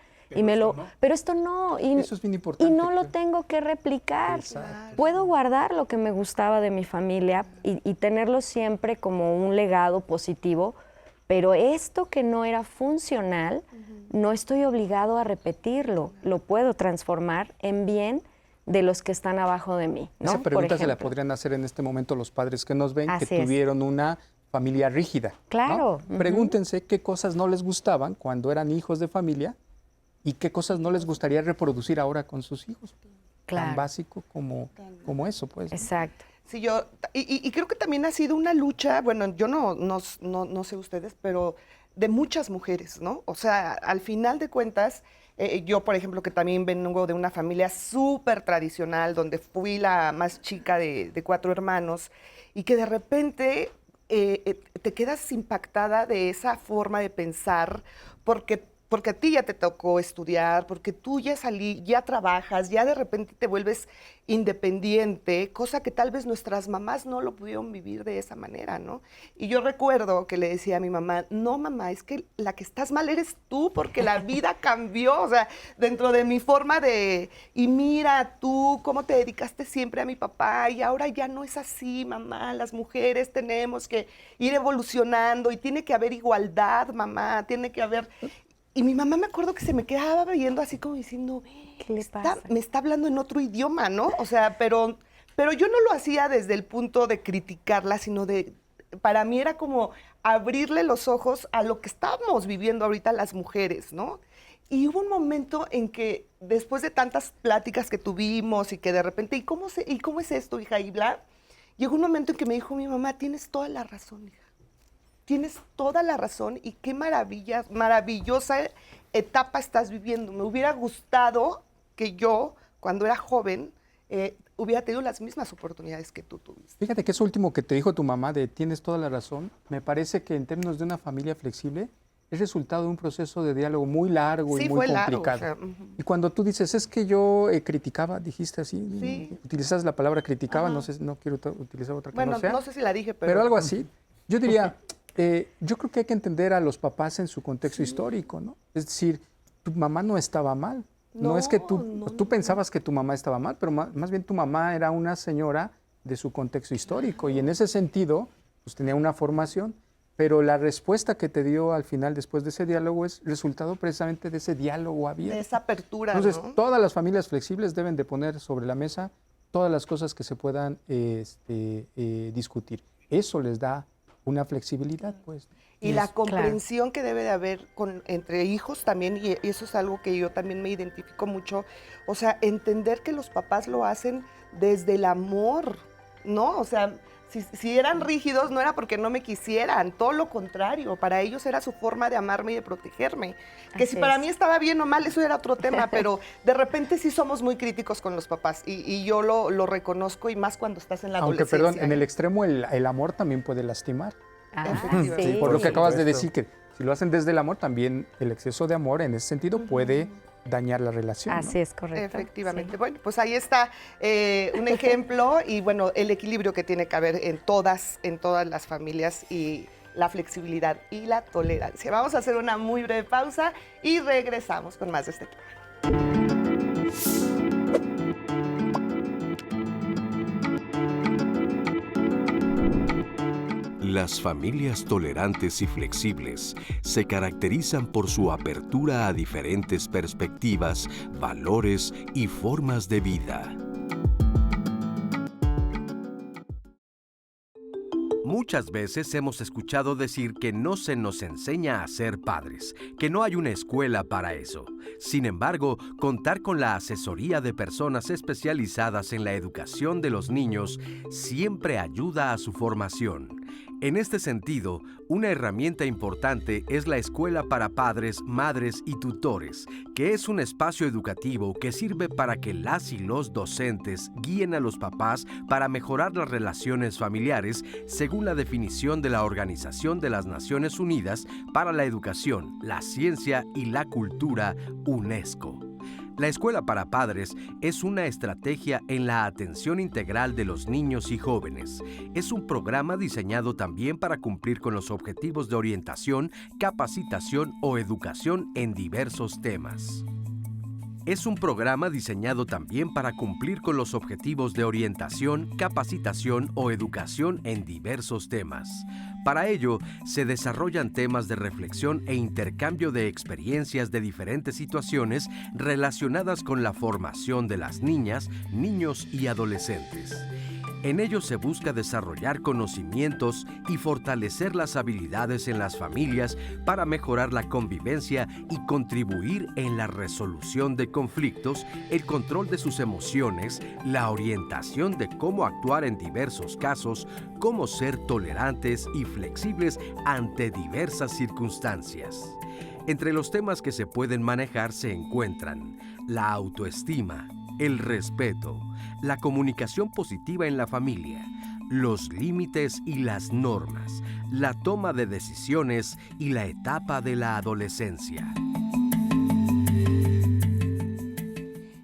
pero esto no, y eso es bien importante, y no lo tengo que replicar. Exacto. Puedo guardar lo que me gustaba de mi familia y tenerlo siempre como un legado positivo, pero esto que no era funcional, no estoy obligado a repetirlo, lo puedo transformar en bien de los que están abajo de mí, ¿no? Esa pregunta Por se la ejemplo. podrían hacer en este momento los padres que nos ven, Así que es. tuvieron una familia rígida. Claro. ¿no? Pregúntense qué cosas no les gustaban cuando eran hijos de familia y qué cosas no les gustaría reproducir ahora con sus hijos. Claro. Tan básico como eso, pues. ¿no? Exacto. Sí, y creo que también ha sido una lucha, bueno, yo no sé ustedes, pero de muchas mujeres, ¿no? O sea, al final de cuentas, yo, por ejemplo, que también vengo de una familia súper tradicional, donde fui la más chica de 4 hermanos, y que de repente te quedas impactada de esa forma de pensar, porque a ti ya te tocó estudiar, porque tú ya trabajas, ya de repente te vuelves independiente, cosa que tal vez nuestras mamás no lo pudieron vivir de esa manera, ¿no? Y yo recuerdo que le decía a mi mamá, no mamá, es que la que estás mal eres tú, porque la vida cambió, o sea, dentro de mi forma y mira tú cómo te dedicaste siempre a mi papá, y ahora ya no es así, mamá, las mujeres tenemos que ir evolucionando, y tiene que haber igualdad, mamá, tiene que haber... Y mi mamá me acuerdo que se me quedaba viendo así como diciendo, ¿qué le pasa? me está hablando en otro idioma, ¿no? O sea, pero yo no lo hacía desde el punto de criticarla, sino para mí era como abrirle los ojos a lo que estamos viviendo ahorita las mujeres, ¿no? Y hubo un momento en que, después de tantas pláticas que tuvimos y que de repente, ¿y cómo es esto, hija? Y bla, llegó un momento en que me dijo mi mamá, tienes toda la razón, hija. Tienes toda la razón y qué maravillosa etapa estás viviendo. Me hubiera gustado que yo, cuando era joven, hubiera tenido las mismas oportunidades que tú tuviste. Fíjate que eso último que te dijo tu mamá de tienes toda la razón, me parece que en términos de una familia flexible es resultado de un proceso de diálogo muy largo y muy complicado. Largo, o sea, Y cuando tú dices, es que yo criticaba, dijiste así, sí. utilizas la palabra criticaba, Ajá. no sé, no quiero utilizar otra que bueno, no sea. no sé si la dije, Pero algo así. Yo diría, yo creo que hay que entender a los papás en su contexto histórico, ¿no? Es decir, tu mamá no estaba mal. No es que tú pensabas que tu mamá estaba mal, pero más bien tu mamá era una señora de su contexto histórico y en ese sentido, pues tenía una formación, pero la respuesta que te dio al final después de ese diálogo es resultado precisamente de ese diálogo abierto. de esa apertura, Entonces, ¿no? todas las familias flexibles deben de poner sobre la mesa todas las cosas que se puedan discutir. Eso les da una flexibilidad, pues. Y la comprensión que debe de haber entre hijos también, y eso es algo que yo también me identifico mucho, o sea, entender que los papás lo hacen desde el amor, ¿no? O sea, si eran rígidos no era porque no me quisieran, todo lo contrario, para ellos era su forma de amarme y de protegerme. Que Así si para es. mí estaba bien o mal, eso era otro tema, pero de repente sí somos muy críticos con los papás, y yo lo reconozco, y más cuando estás en la Aunque, adolescencia. perdón, en el extremo el amor también puede lastimar. Efectivamente. sí. Por lo que acabas de supuesto. decir, que si lo hacen desde el amor, también el exceso de amor en ese sentido puede dañar la relación. ¿no? Así es, correcto. Efectivamente. Sí. Bueno, pues ahí está un ejemplo y bueno, el equilibrio que tiene que haber en todas las familias y la flexibilidad y la tolerancia. Vamos a hacer una muy breve pausa y regresamos con más de este tema. Las familias tolerantes y flexibles se caracterizan por su apertura a diferentes perspectivas, valores y formas de vida. Muchas veces hemos escuchado decir que no se nos enseña a ser padres, que no hay una escuela para eso. Sin embargo, contar con la asesoría de personas especializadas en la educación de los niños siempre ayuda a su formación. En este sentido, una herramienta importante es la Escuela para Padres, Madres y Tutores, que es un espacio educativo que sirve para que las y los docentes guíen a los papás para mejorar las relaciones familiares según la definición de la Organización de las Naciones Unidas para la Educación, la Ciencia y la Cultura, UNESCO. La Escuela para Padres es una estrategia en la atención integral de los niños y jóvenes. Es un programa diseñado también para cumplir con los objetivos de orientación, capacitación o educación en diversos temas. Es un programa diseñado también para cumplir con los objetivos de orientación, capacitación o educación en diversos temas. Para ello, se desarrollan temas de reflexión e intercambio de experiencias de diferentes situaciones relacionadas con la formación de las niñas, niños y adolescentes. En ellos se busca desarrollar conocimientos y fortalecer las habilidades en las familias para mejorar la convivencia y contribuir en la resolución de conflictos, el control de sus emociones, la orientación de cómo actuar en diversos casos, cómo ser tolerantes y flexibles ante diversas circunstancias. Entre los temas que se pueden manejar se encuentran la autoestima, el respeto, la comunicación positiva en la familia, los límites y las normas, la toma de decisiones y la etapa de la adolescencia.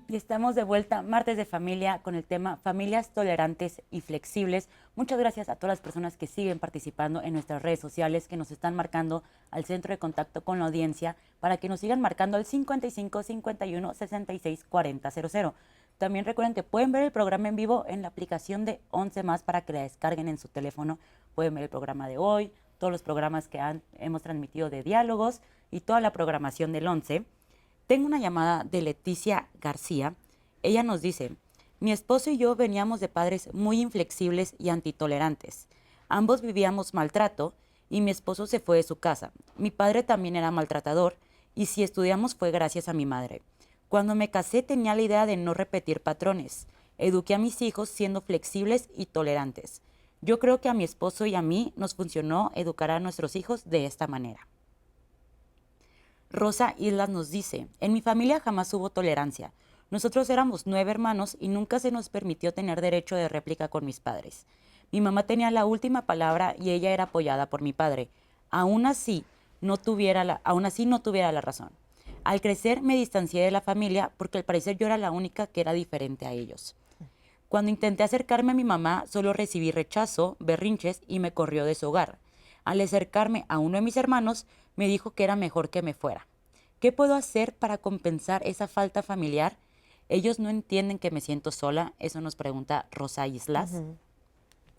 Y estamos de vuelta, martes de familia, con el tema familias tolerantes y flexibles. Muchas gracias a todas las personas que siguen participando en nuestras redes sociales, que nos están marcando al centro de contacto con la audiencia, para que nos sigan marcando al 55 51 66 40 00. También recuerden que pueden ver el programa en vivo en la aplicación de 11 más para que la descarguen en su teléfono. Pueden ver el programa de hoy, todos los programas que hemos transmitido de diálogos y toda la programación del 11. Tengo una llamada de Leticia García. Ella nos dice: mi esposo y yo veníamos de padres muy inflexibles y antitolerantes. Ambos vivíamos maltrato y mi esposo se fue de su casa. Mi padre también era maltratador y si estudiamos fue gracias a mi madre. Cuando me casé tenía la idea de no repetir patrones. Eduqué a mis hijos siendo flexibles y tolerantes. Yo creo que a mi esposo y a mí nos funcionó educar a nuestros hijos de esta manera. Rosa Islas nos dice: en mi familia jamás hubo tolerancia. Nosotros éramos 9 hermanos y nunca se nos permitió tener derecho de réplica con mis padres. Mi mamá tenía la última palabra y ella era apoyada por mi padre. Aún así no tuviera la razón. Al crecer me distancié de la familia porque al parecer yo era la única que era diferente a ellos. Cuando intenté acercarme a mi mamá, solo recibí rechazo, berrinches y me corrió de su hogar. Al acercarme a uno de mis hermanos, me dijo que era mejor que me fuera. ¿Qué puedo hacer para compensar esa falta familiar? Ellos no entienden que me siento sola. Eso nos pregunta Rosa Islas.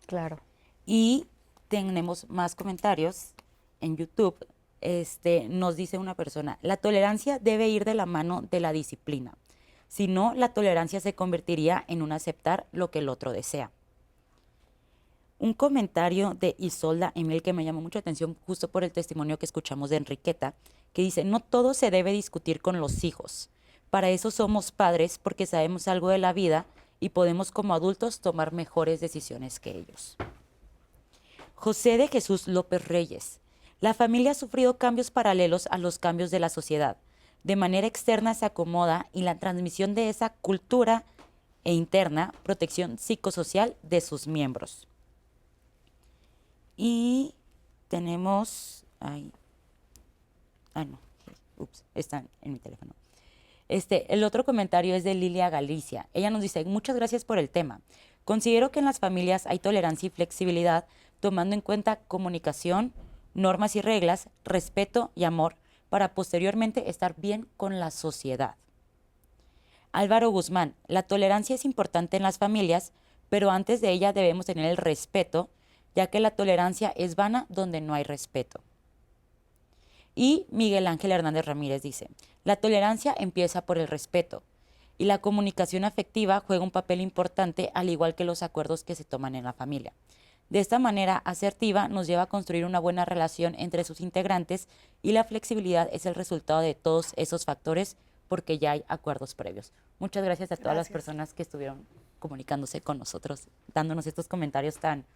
Claro. Y tenemos más comentarios en YouTube. Nos dice una persona: la tolerancia debe ir de la mano de la disciplina. Si no, la tolerancia se convertiría en un aceptar lo que el otro desea. Un comentario de Isolda Emil que me llamó mucha atención justo por el testimonio que escuchamos de Enriqueta, que dice: no todo se debe discutir con los hijos. Para eso somos padres, porque sabemos algo de la vida y podemos como adultos tomar mejores decisiones que ellos. José de Jesús López Reyes: la familia ha sufrido cambios paralelos a los cambios de la sociedad. De manera externa se acomoda y la transmisión de esa cultura e interna, protección psicosocial de sus miembros. Y tenemos, están en mi teléfono. El otro comentario es de Lilia Galicia. Ella nos dice: muchas gracias por el tema. Considero que en las familias hay tolerancia y flexibilidad, tomando en cuenta comunicación, normas y reglas, respeto y amor, para posteriormente estar bien con la sociedad. Álvaro Guzmán: la tolerancia es importante en las familias, pero antes de ella debemos tener el respeto, ya que la tolerancia es vana donde no hay respeto. Y Miguel Ángel Hernández Ramírez dice: la tolerancia empieza por el respeto y la comunicación afectiva juega un papel importante, al igual que los acuerdos que se toman en la familia. De esta manera asertiva nos lleva a construir una buena relación entre sus integrantes y la flexibilidad es el resultado de todos esos factores porque ya hay acuerdos previos. Muchas gracias a todas las personas que estuvieron comunicándose con nosotros, dándonos estos comentarios tan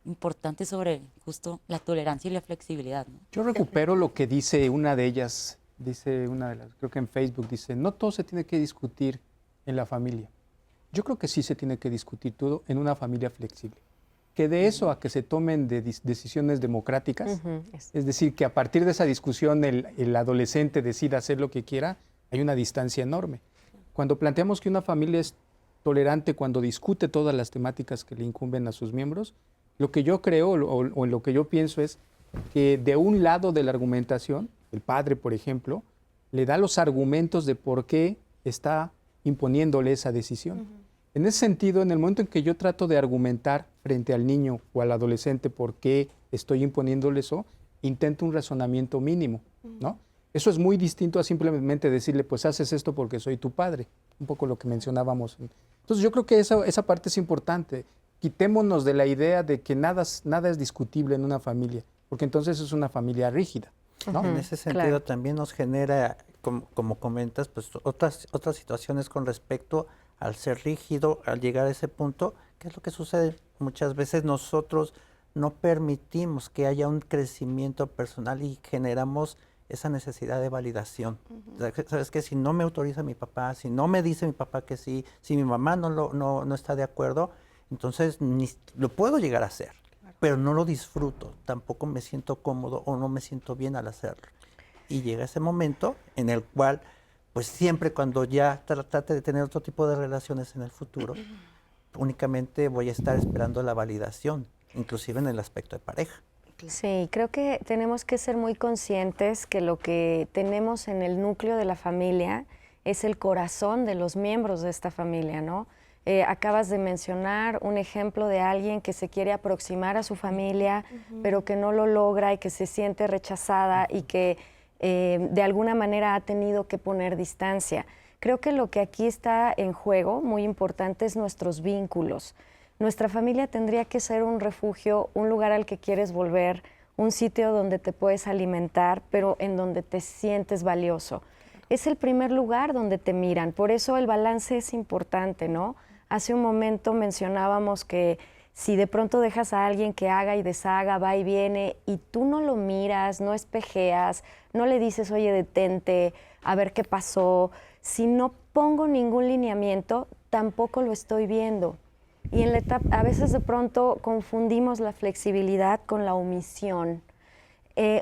importantes sobre justo la tolerancia y la flexibilidad, ¿no? Yo recupero lo que dice una de ellas, creo que en Facebook, dice: no todo se tiene que discutir en la familia. Yo creo que sí se tiene que discutir todo en una familia flexible. Que de eso a que se tomen decisiones democráticas, es decir, que a partir de esa discusión el adolescente decida hacer lo que quiera, hay una distancia enorme. Cuando planteamos que una familia es tolerante cuando discute todas las temáticas que le incumben a sus miembros, lo que yo creo o en lo que yo pienso es que de un lado de la argumentación, el padre, por ejemplo, le da los argumentos de por qué está imponiéndole esa decisión. En ese sentido, en el momento en que yo trato de argumentar frente al niño o al adolescente por qué estoy imponiéndole eso, intento un razonamiento mínimo, ¿no? Eso es muy distinto a simplemente decirle: pues haces esto porque soy tu padre, un poco lo que mencionábamos. Entonces yo creo que esa parte es importante. quitémonos de la idea de que nada es discutible en una familia, porque entonces es una familia rígida, ¿no? En ese sentido también nos genera, como comentas, pues otras situaciones con respecto al ser rígido, al llegar a ese punto. ¿Qué es lo que sucede? Muchas veces nosotros no permitimos que haya un crecimiento personal y generamos esa necesidad de validación. ¿Sabes qué? Si no me autoriza mi papá, si no me dice mi papá que sí, si mi mamá no está de acuerdo, entonces lo puedo llegar a hacer, pero no lo disfruto, tampoco me siento cómodo o no me siento bien al hacerlo. Y llega ese momento en el cual, pues siempre cuando ya trate de tener otro tipo de relaciones en el futuro, únicamente voy a estar esperando la validación, inclusive en el aspecto de pareja. Sí, creo que tenemos que ser muy conscientes que lo que tenemos en el núcleo de la familia es el corazón de los miembros de esta familia, ¿no? Acabas de mencionar un ejemplo de alguien que se quiere aproximar a su familia, pero que no lo logra y que se siente rechazada y que de alguna manera ha tenido que poner distancia. Creo que lo que aquí está en juego, muy importante, es nuestros vínculos. Nuestra familia tendría que ser un refugio, un lugar al que quieres volver, un sitio donde te puedes alimentar, pero en donde te sientes valioso. Es el primer lugar donde te miran, por eso el balance es importante, ¿no? Hace un momento mencionábamos que si de pronto dejas a alguien que haga y deshaga, va y viene, y tú no lo miras, no espejeas, no le dices, oye, detente, a ver qué pasó, si no pongo ningún lineamiento, tampoco lo estoy viendo. Y en la etapa, a veces de pronto confundimos la flexibilidad con la omisión.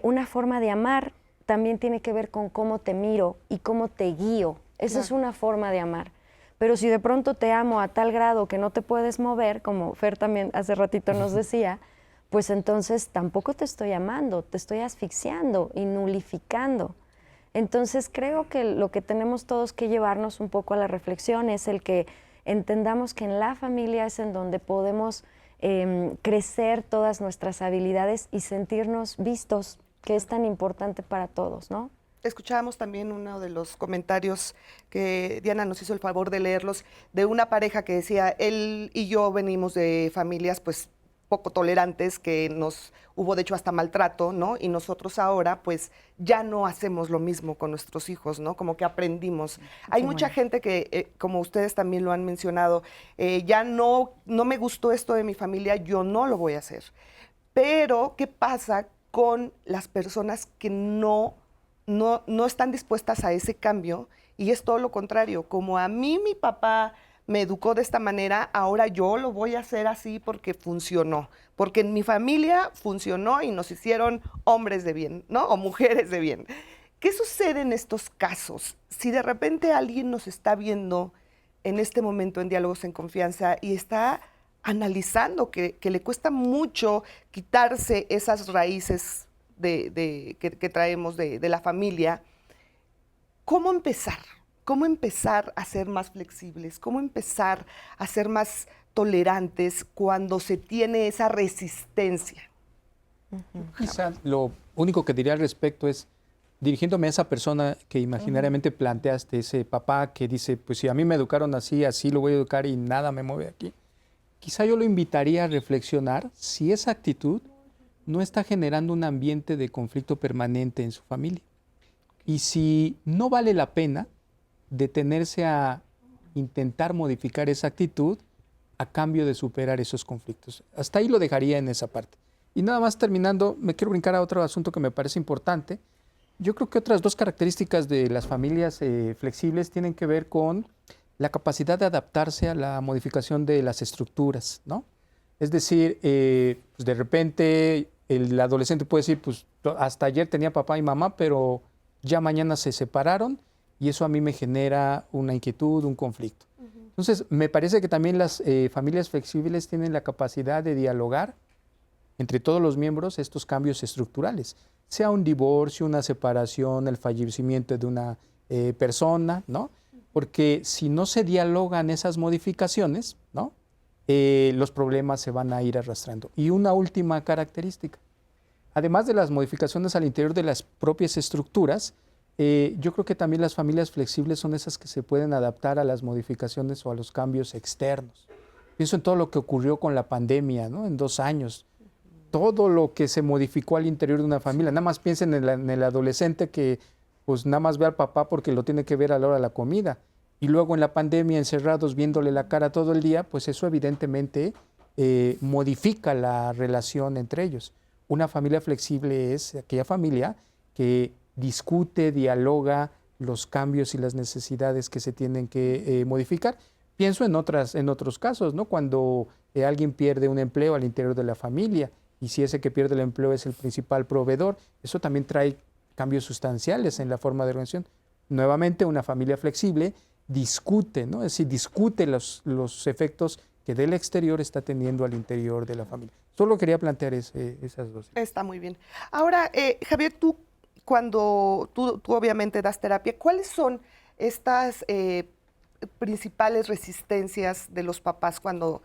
Una forma de amar también tiene que ver con cómo te miro y cómo te guío. Esa es una forma de amar. Pero si de pronto te amo a tal grado que no te puedes mover, como Fer también hace ratito nos decía, pues entonces tampoco te estoy amando, te estoy asfixiando y nulificando. Entonces creo que lo que tenemos todos que llevarnos un poco a la reflexión es el que entendamos que en la familia es en donde podemos crecer todas nuestras habilidades y sentirnos vistos, que es tan importante para todos, ¿no? Escuchábamos también uno de los comentarios que Diana nos hizo el favor de leerlos, de una pareja que decía, él y yo venimos de familias pues poco tolerantes, que nos hubo de hecho hasta maltrato, ¿no? Y nosotros ahora pues ya no hacemos lo mismo con nuestros hijos, ¿no? Como que aprendimos. Hay mucha gente que, como ustedes también lo han mencionado, ya no me gustó esto de mi familia, yo no lo voy a hacer. Pero, ¿qué pasa con las personas que no están dispuestas a ese cambio? Y es todo lo contrario, como a mí mi papá me educó de esta manera, ahora yo lo voy a hacer así porque funcionó, porque en mi familia funcionó y nos hicieron hombres de bien, ¿no? O mujeres de bien. ¿Qué sucede en estos casos? Si de repente alguien nos está viendo en este momento en Diálogos en Confianza y está analizando que le cuesta mucho quitarse esas raíces que traemos de la familia, ¿cómo empezar? ¿Cómo empezar a ser más flexibles? ¿Cómo empezar a ser más tolerantes cuando se tiene esa resistencia? Quizá lo único que diría al respecto es, dirigiéndome a esa persona que imaginariamente planteaste, ese papá que dice, pues si a mí me educaron así, así lo voy a educar y nada me mueve aquí. Quizá yo lo invitaría a reflexionar si esa actitud no está generando un ambiente de conflicto permanente en su familia. Y si no vale la pena detenerse a intentar modificar esa actitud a cambio de superar esos conflictos. Hasta ahí lo dejaría en esa parte. Y nada más terminando, me quiero brincar a otro asunto que me parece importante. Yo creo que otras dos características de las familias flexibles tienen que ver con la capacidad de adaptarse a la modificación de las estructuras, ¿no? Es decir, pues de repente el adolescente puede decir, pues hasta ayer tenía papá y mamá, pero ya mañana se separaron y eso a mí me genera una inquietud, un conflicto. Entonces, me parece que también las familias flexibles tienen la capacidad de dialogar entre todos los miembros estos cambios estructurales, sea un divorcio, una separación, el fallecimiento de una persona, ¿no? Porque si no se dialogan esas modificaciones, ¿no? Los problemas se van a ir arrastrando. Y una última característica, además de las modificaciones al interior de las propias estructuras, yo creo que también las familias flexibles son esas que se pueden adaptar a las modificaciones o a los cambios externos. Pienso en todo lo que ocurrió con la pandemia, ¿no? En 2 años. Todo lo que se modificó al interior de una familia. Nada más piensen en el adolescente que pues nada más ve al papá porque lo tiene que ver a la hora de la comida. Y luego en la pandemia, encerrados, viéndole la cara todo el día, pues eso evidentemente modifica la relación entre ellos. Una familia flexible es aquella familia que discute, dialoga los cambios y las necesidades que se tienen que modificar. Pienso en otros casos, ¿no? Cuando alguien pierde un empleo al interior de la familia y si ese que pierde el empleo es el principal proveedor, eso también trae cambios sustanciales en la forma de organización. Nuevamente, una familia flexible discute, ¿no? Es decir, discute los efectos que del exterior está teniendo al interior de la familia. Solo quería plantear esas dos. Está muy bien. Ahora, Javier, tú cuando tú obviamente das terapia, ¿cuáles son estas principales resistencias de los papás cuando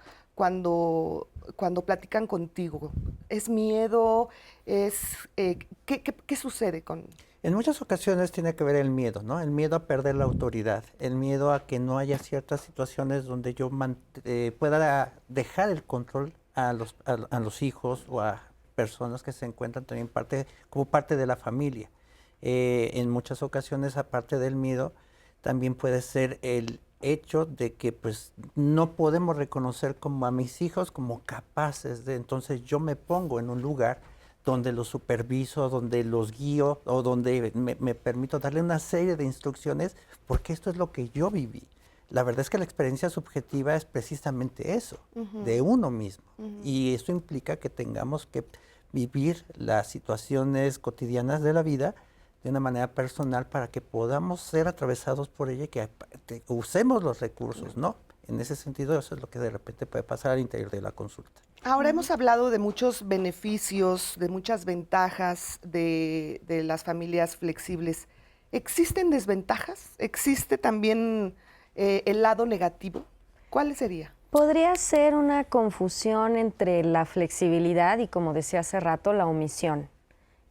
platican contigo? ¿Es miedo? ¿Qué sucede con...? En muchas ocasiones tiene que ver el miedo, ¿no? El miedo a perder la autoridad, el miedo a que no haya ciertas situaciones donde yo pueda dejar el control a los hijos o a personas que se encuentran también como parte de la familia. En muchas ocasiones, aparte del miedo, también puede ser el hecho de que pues no podemos reconocer como a mis hijos como capaces de, entonces yo me pongo en un lugar donde los superviso, donde los guío o donde me permito darle una serie de instrucciones porque esto es lo que yo viví. La verdad es que la experiencia subjetiva es precisamente eso, de uno mismo. Y eso implica que tengamos que vivir las situaciones cotidianas de la vida de una manera personal para que podamos ser atravesados por ella y que usemos los recursos, ¿no? En ese sentido, eso es lo que de repente puede pasar al interior de la consulta. Ahora hemos hablado de muchos beneficios, de muchas ventajas de las familias flexibles. ¿Existen desventajas? ¿Existe también el lado negativo? ¿Cuál sería? Podría ser una confusión entre la flexibilidad y, como decía hace rato, la omisión.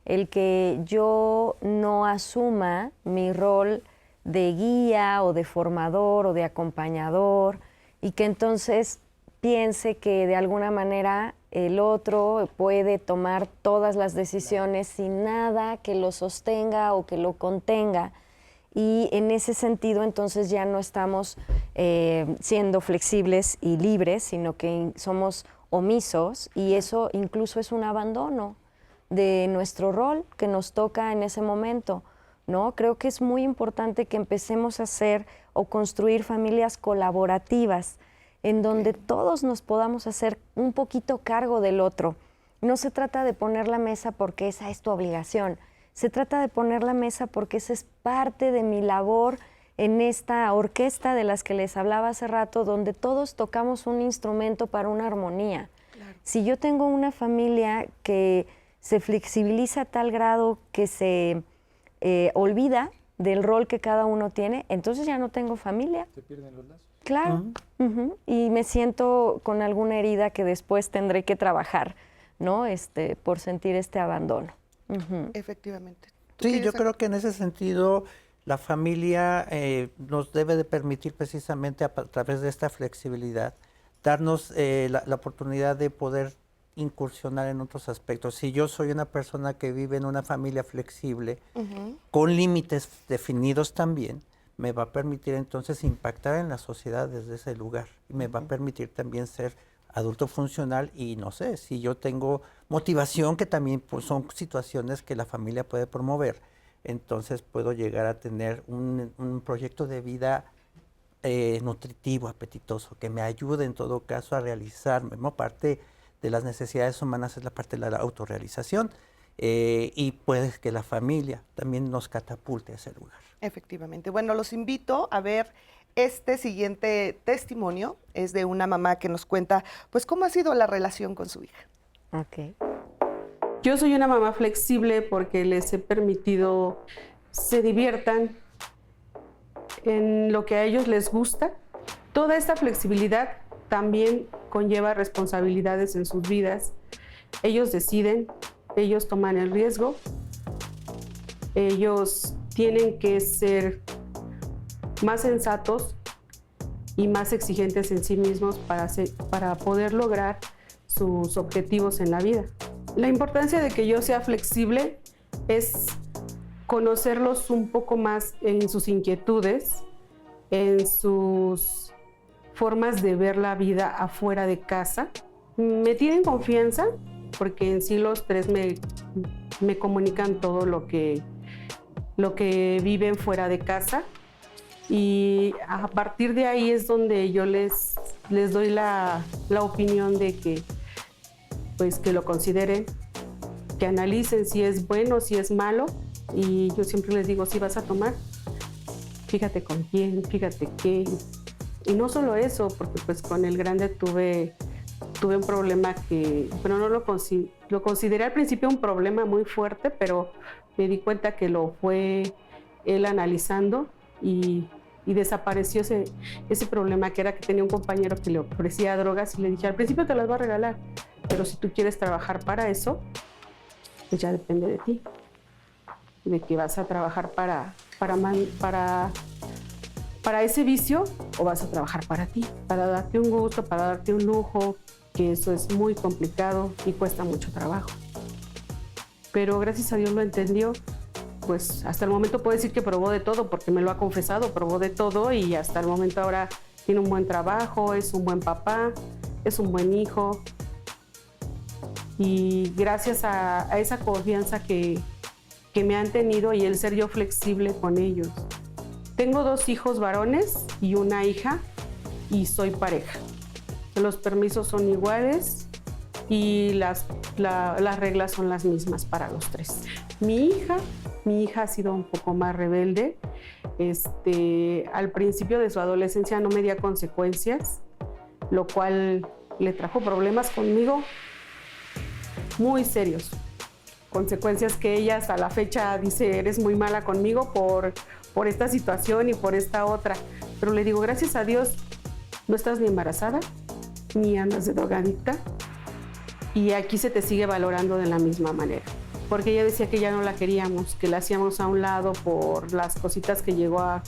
El que yo no asuma mi rol de guía o de formador o de acompañador y que entonces piense que de alguna manera el otro puede tomar todas las decisiones sin nada que lo sostenga o que lo contenga. Y en ese sentido entonces ya no estamos siendo flexibles y libres, sino que somos omisos y eso incluso es un abandono de nuestro rol que nos toca en ese momento, ¿no? Creo que es muy importante que empecemos a hacer o construir familias colaborativas en donde todos nos podamos hacer un poquito cargo del otro. No se trata de poner la mesa porque esa es tu obligación, se trata de poner la mesa porque esa es parte de mi labor en esta orquesta de las que les hablaba hace rato, donde todos tocamos un instrumento para una armonía. Claro. Si yo tengo una familia que se flexibiliza a tal grado que se olvida del rol que cada uno tiene, entonces ya no tengo familia. ¿Se pierden los lazos? Claro. Y me siento con alguna herida que después tendré que trabajar, ¿no? Por sentir este abandono. Efectivamente. Sí, yo creo que en ese sentido la familia nos debe de permitir precisamente a través de esta flexibilidad darnos la oportunidad de poder incursionar en otros aspectos. Si yo soy una persona que vive en una familia flexible, con límites definidos también, me va a permitir entonces impactar en la sociedad desde ese lugar. Y me va a permitir también ser adulto funcional y no sé, si yo tengo motivación, que también pues, son situaciones que la familia puede promover, entonces puedo llegar a tener un proyecto de vida nutritivo, apetitoso, que me ayude en todo caso a realizarme, ¿no? Parte de las necesidades humanas es la parte de la autorrealización y puede que la familia también nos catapulte a ese lugar. Efectivamente. Bueno, los invito a ver este siguiente testimonio. Es de una mamá que nos cuenta, pues, cómo ha sido la relación con su hija. Ok. Yo soy una mamá flexible porque les he permitido se diviertan en lo que a ellos les gusta. Toda esta flexibilidad también conlleva responsabilidades en sus vidas. Ellos deciden, ellos toman el riesgo, ellos tienen que ser más sensatos y más exigentes en sí mismos para poder lograr sus objetivos en la vida. La importancia de que yo sea flexible es conocerlos un poco más en sus inquietudes, en sus formas de ver la vida afuera de casa. Me tienen confianza porque en sí los tres me comunican todo lo que viven fuera de casa, y a partir de ahí es donde yo les doy la opinión de que, pues, que lo consideren, que analicen si es bueno, si es malo, y yo siempre les digo, si vas a tomar, fíjate con quién, fíjate qué. Y no solo eso, porque pues con el grande tuve un problema pero no lo consideré al principio un problema muy fuerte, pero me di cuenta que lo fue él analizando y desapareció ese problema, que era que tenía un compañero que le ofrecía drogas, y le dije, al principio te las voy a regalar, pero si tú quieres trabajar para eso, pues ya depende de ti, de que vas a trabajar para ese vicio, o vas a trabajar para ti, para darte un gusto, para darte un lujo, que eso es muy complicado y cuesta mucho trabajo. Pero gracias a Dios lo entendió. Pues hasta el momento puedo decir que probó de todo, porque me lo ha confesado, probó de todo, y hasta el momento ahora tiene un buen trabajo, es un buen papá, es un buen hijo. Y gracias a esa confianza que me han tenido, y el ser yo flexible con ellos. Tengo 2 hijos varones y una hija, y soy pareja. Los permisos son iguales y las reglas son las mismas para los 3. Mi hija ha sido un poco más rebelde. Al principio de su adolescencia no medía consecuencias, lo cual le trajo problemas conmigo muy serios. Consecuencias que ella hasta la fecha dice, eres muy mala conmigo por esta situación y por esta otra. Pero le digo, gracias a Dios, no estás ni embarazada, ni andas de drogadicta, y aquí se te sigue valorando de la misma manera. Porque ella decía que ya no la queríamos, que la hacíamos a un lado por las cositas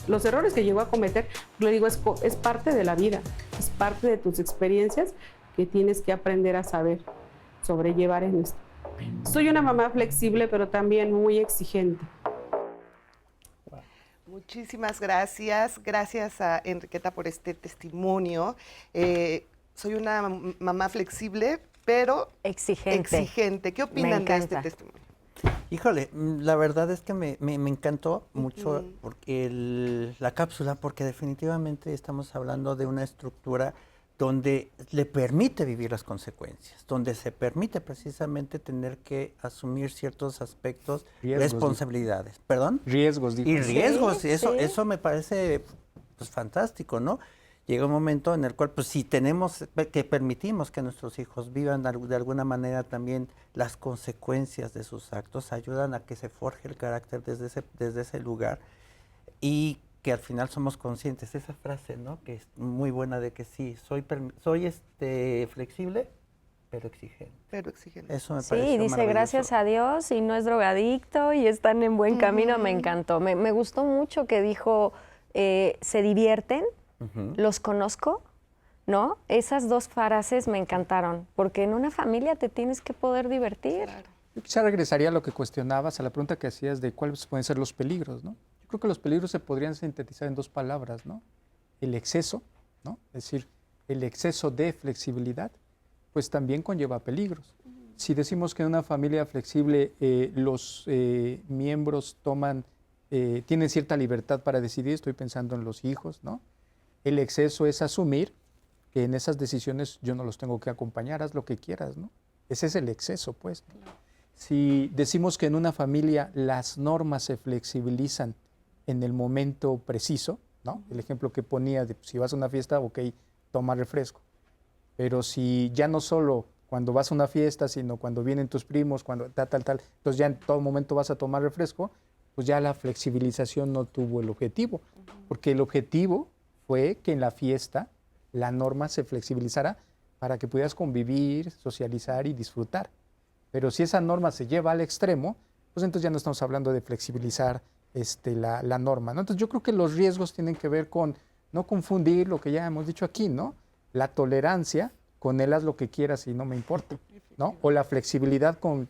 los errores que llegó a cometer. Le digo, es parte de la vida, es parte de tus experiencias que tienes que aprender a saber sobrellevar en esto. Soy una mamá flexible, pero también muy exigente. Muchísimas gracias. Gracias a Enriqueta por este testimonio. Soy una mamá flexible, pero exigente. ¿Qué opinan de este testimonio? Híjole, la verdad es que me encantó mucho porque la cápsula, porque definitivamente estamos hablando de una estructura donde le permite vivir las consecuencias, donde se permite precisamente tener que asumir ciertos aspectos, responsabilidades. ¿Perdón? Riesgos, dijo. Y riesgos, Sí, eso me parece pues fantástico, ¿no? Llega un momento en el cual, pues si permitimos que nuestros hijos vivan de alguna manera también las consecuencias de sus actos, ayudan a que se forje el carácter desde ese lugar, y que al final somos conscientes. Esa frase, ¿no? Que es muy buena, de que sí, soy flexible, pero exigente. Eso me parece. Sí, dice gracias a Dios y no es drogadicto y están en buen camino. Me encantó. Me gustó mucho que dijo, se divierten, los conozco, ¿no? Esas 2 frases me encantaron, porque en una familia te tienes que poder divertir. Claro. Yo quizá regresaría a lo que cuestionabas, a la pregunta que hacías de cuáles pueden ser los peligros, ¿no? Yo creo que los peligros se podrían sintetizar en 2 palabras, ¿no? El exceso, ¿no? Es decir, el exceso de flexibilidad, pues también conlleva peligros. Si decimos que en una familia flexible los miembros tienen cierta libertad para decidir, estoy pensando en los hijos, ¿no? El exceso es asumir que en esas decisiones yo no los tengo que acompañar, haz lo que quieras, ¿no? Ese es el exceso, pues. Si decimos que en una familia las normas se flexibilizan en el momento preciso, ¿no? El ejemplo que ponía de si vas a una fiesta, ok, toma refresco. Pero si ya no solo cuando vas a una fiesta, sino cuando vienen tus primos, cuando tal, entonces ya en todo momento vas a tomar refresco, pues ya la flexibilización no tuvo el objetivo. Porque el objetivo fue que en la fiesta la norma se flexibilizara para que pudieras convivir, socializar y disfrutar. Pero si esa norma se lleva al extremo, pues entonces ya no estamos hablando de flexibilizar la norma, ¿no? Entonces yo creo que los riesgos tienen que ver con no confundir lo que ya hemos dicho aquí, ¿no? La tolerancia con el haz lo que quieras y no me importa, ¿no? O la flexibilidad con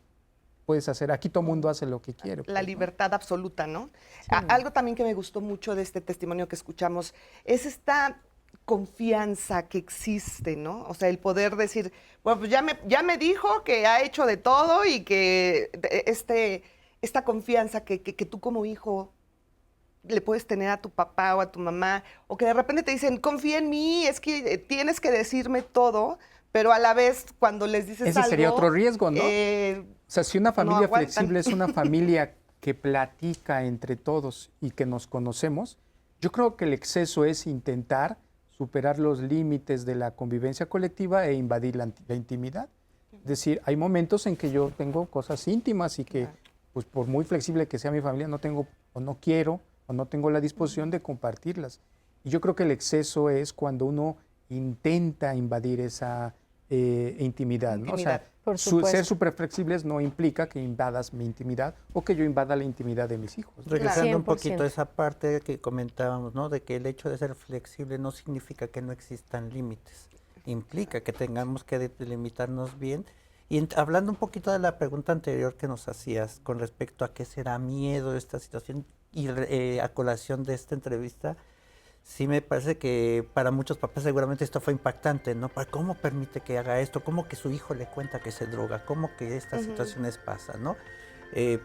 puedes hacer, aquí todo mundo hace lo que quiere. La libertad absoluta, ¿no? Algo también que me gustó mucho de este testimonio que escuchamos es esta confianza que existe, ¿no? O sea, el poder decir, bueno, pues ya me dijo que ha hecho de todo y que esta confianza que tú como hijo le puedes tener a tu papá o a tu mamá, o que de repente te dicen, confía en mí, es que tienes que decirme todo, pero a la vez cuando les dices ese algo... sería otro riesgo, ¿no? O sea, si una familia flexible es una familia que platica entre todos y que nos conocemos, yo creo que el exceso es intentar superar los límites de la convivencia colectiva e invadir la intimidad. Es decir, hay momentos en que yo tengo cosas íntimas y que, pues por muy flexible que sea mi familia, no tengo o no quiero o no tengo la disposición de compartirlas. Y yo creo que el exceso es cuando uno intenta invadir esa intimidad, ¿no? O sea, ser súper flexibles no implica que invadas mi intimidad o que yo invada la intimidad de mis hijos. Regresando un poquito a esa parte que comentábamos, ¿no? De que el hecho de ser flexible no significa que no existan límites. Implica que tengamos que delimitarnos bien. Y hablando un poquito de la pregunta anterior que nos hacías con respecto a qué será miedo esta situación y a colación de esta entrevista, sí me parece que para muchos papás seguramente esto fue impactante, ¿no? ¿Cómo permite que haga esto? ¿Cómo que su hijo le cuenta que se droga? ¿Cómo que estas situaciones pasan, no?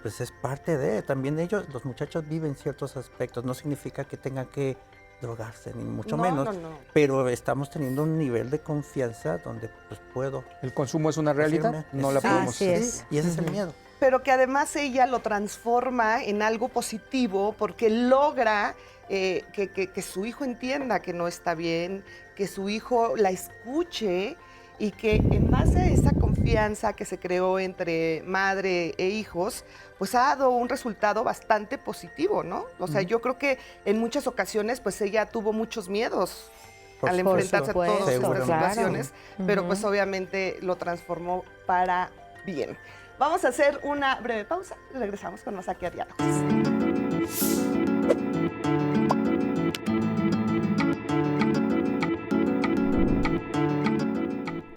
Pues es parte de, también ellos, los muchachos viven ciertos aspectos, no significa que tengan que drogarse, ni mucho menos, pero estamos teniendo un nivel de confianza donde pues puedo... El consumo es una realidad, no la podemos... Y ese es el miedo. Pero que además ella lo transforma en algo positivo porque logra que su hijo entienda que no está bien, que su hijo la escuche y que en base a esa confianza que se creó entre madre e hijos, pues ha dado un resultado bastante positivo, ¿no? O sea, yo creo que en muchas ocasiones pues ella tuvo muchos miedos al enfrentarse a todas estas situaciones, pero pues obviamente lo transformó para bien. Vamos a hacer una breve pausa y regresamos con más aquí a Diálogos.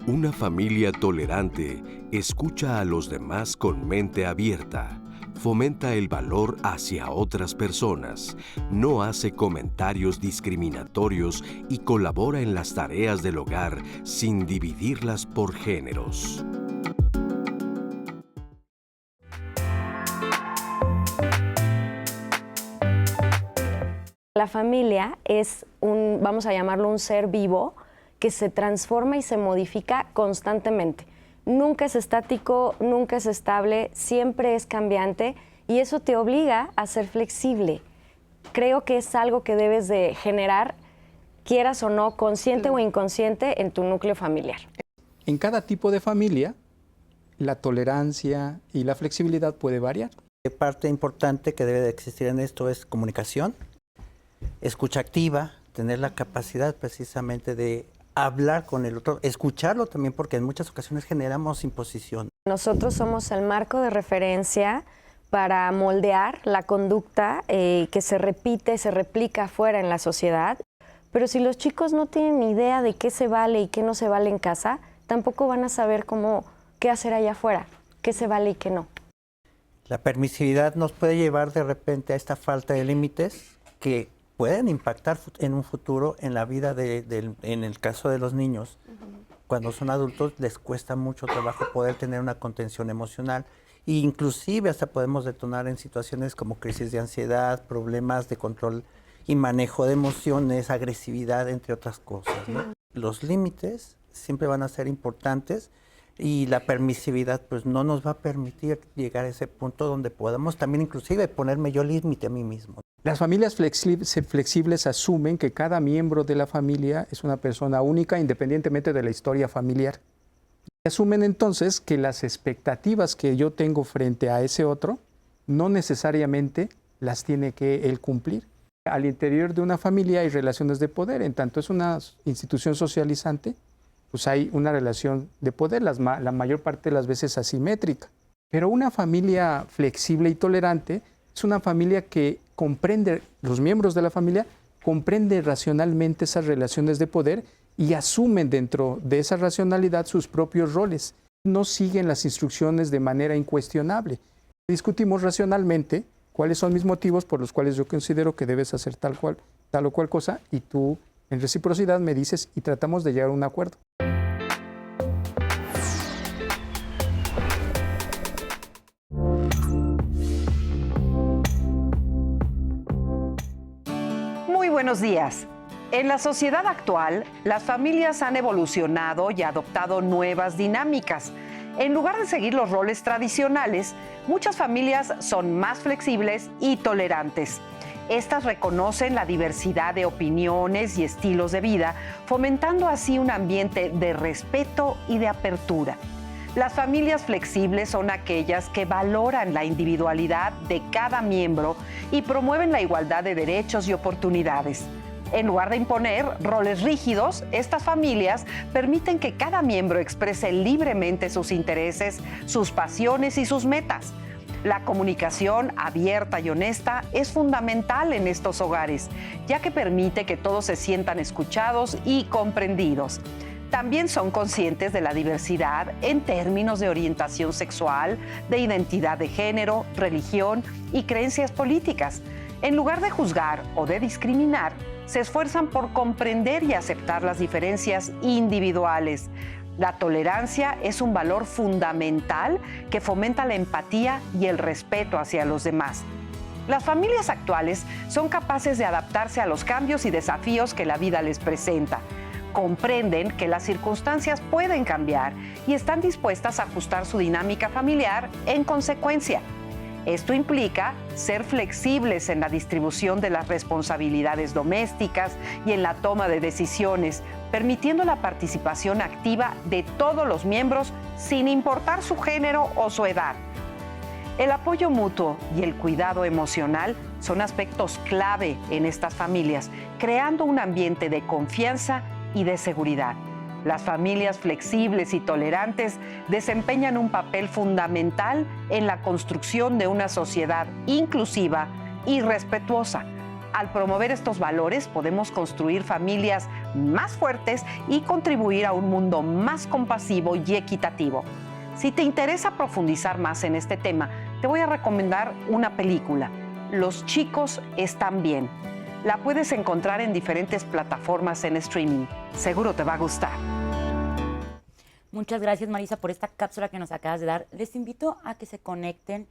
Una familia tolerante escucha a los demás con mente abierta, fomenta el valor hacia otras personas, no hace comentarios discriminatorios y colabora en las tareas del hogar sin dividirlas por géneros. La familia es vamos a llamarlo un ser vivo que se transforma y se modifica constantemente. Nunca es estático, nunca es estable, siempre es cambiante y eso te obliga a ser flexible. Creo que es algo que debes de generar, quieras o no, consciente o inconsciente, en tu núcleo familiar. En cada tipo de familia, la tolerancia y la flexibilidad puede variar. Parte importante que debe de existir en esto es comunicación, escucha activa, tener la capacidad precisamente de hablar con el otro, escucharlo también, porque en muchas ocasiones generamos imposición. Nosotros somos el marco de referencia para moldear la conducta que se repite, se replica afuera en la sociedad. Pero si los chicos no tienen ni idea de qué se vale y qué no se vale en casa, tampoco van a saber qué hacer allá afuera, qué se vale y qué no. La permisividad nos puede llevar de repente a esta falta de límites que pueden impactar en un futuro en la vida en el caso de los niños. Cuando son adultos les cuesta mucho trabajo poder tener una contención emocional e inclusive hasta podemos detonar en situaciones como crisis de ansiedad, problemas de control y manejo de emociones, agresividad, entre otras cosas, ¿no? Los límites siempre van a ser importantes y la permisividad pues no nos va a permitir llegar a ese punto donde podamos también inclusive ponerme yo límite a mí mismo. Las familias flexibles asumen que cada miembro de la familia es una persona única independientemente de la historia familiar. Asumen entonces que las expectativas que yo tengo frente a ese otro no necesariamente las tiene que él cumplir. Al interior de una familia hay relaciones de poder, en tanto es una institución socializante, pues hay una relación de poder, la mayor parte de las veces asimétrica. Pero una familia flexible y tolerante es una familia que comprende, los miembros de la familia comprende racionalmente esas relaciones de poder y asumen dentro de esa racionalidad sus propios roles. No siguen las instrucciones de manera incuestionable. Discutimos racionalmente cuáles son mis motivos por los cuales yo considero que debes hacer tal o cual cosa, y tú en reciprocidad me dices y tratamos de llegar a un acuerdo. Muy buenos días. En la sociedad actual, las familias han evolucionado y adoptado nuevas dinámicas. En lugar de seguir los roles tradicionales, muchas familias son más flexibles y tolerantes. Estas reconocen la diversidad de opiniones y estilos de vida, fomentando así un ambiente de respeto y de apertura. Las familias flexibles son aquellas que valoran la individualidad de cada miembro y promueven la igualdad de derechos y oportunidades. En lugar de imponer roles rígidos, estas familias permiten que cada miembro exprese libremente sus intereses, sus pasiones y sus metas. La comunicación abierta y honesta es fundamental en estos hogares, ya que permite que todos se sientan escuchados y comprendidos. También son conscientes de la diversidad en términos de orientación sexual, de identidad de género, religión y creencias políticas. En lugar de juzgar o de discriminar, se esfuerzan por comprender y aceptar las diferencias individuales. La tolerancia es un valor fundamental que fomenta la empatía y el respeto hacia los demás. Las familias actuales son capaces de adaptarse a los cambios y desafíos que la vida les presenta. Comprenden que las circunstancias pueden cambiar y están dispuestas a ajustar su dinámica familiar en consecuencia. Esto implica ser flexibles en la distribución de las responsabilidades domésticas y en la toma de decisiones, permitiendo la participación activa de todos los miembros sin importar su género o su edad. El apoyo mutuo y el cuidado emocional son aspectos clave en estas familias, creando un ambiente de confianza y de seguridad. Las familias flexibles y tolerantes desempeñan un papel fundamental en la construcción de una sociedad inclusiva y respetuosa. Al promover estos valores, podemos construir familias más fuertes y contribuir a un mundo más compasivo y equitativo. Si te interesa profundizar más en este tema, te voy a recomendar una película, Los chicos están bien. La puedes encontrar en diferentes plataformas en streaming. Seguro te va a gustar. Muchas gracias, Marisa, por esta cápsula que nos acabas de dar. Les invito a que se conecten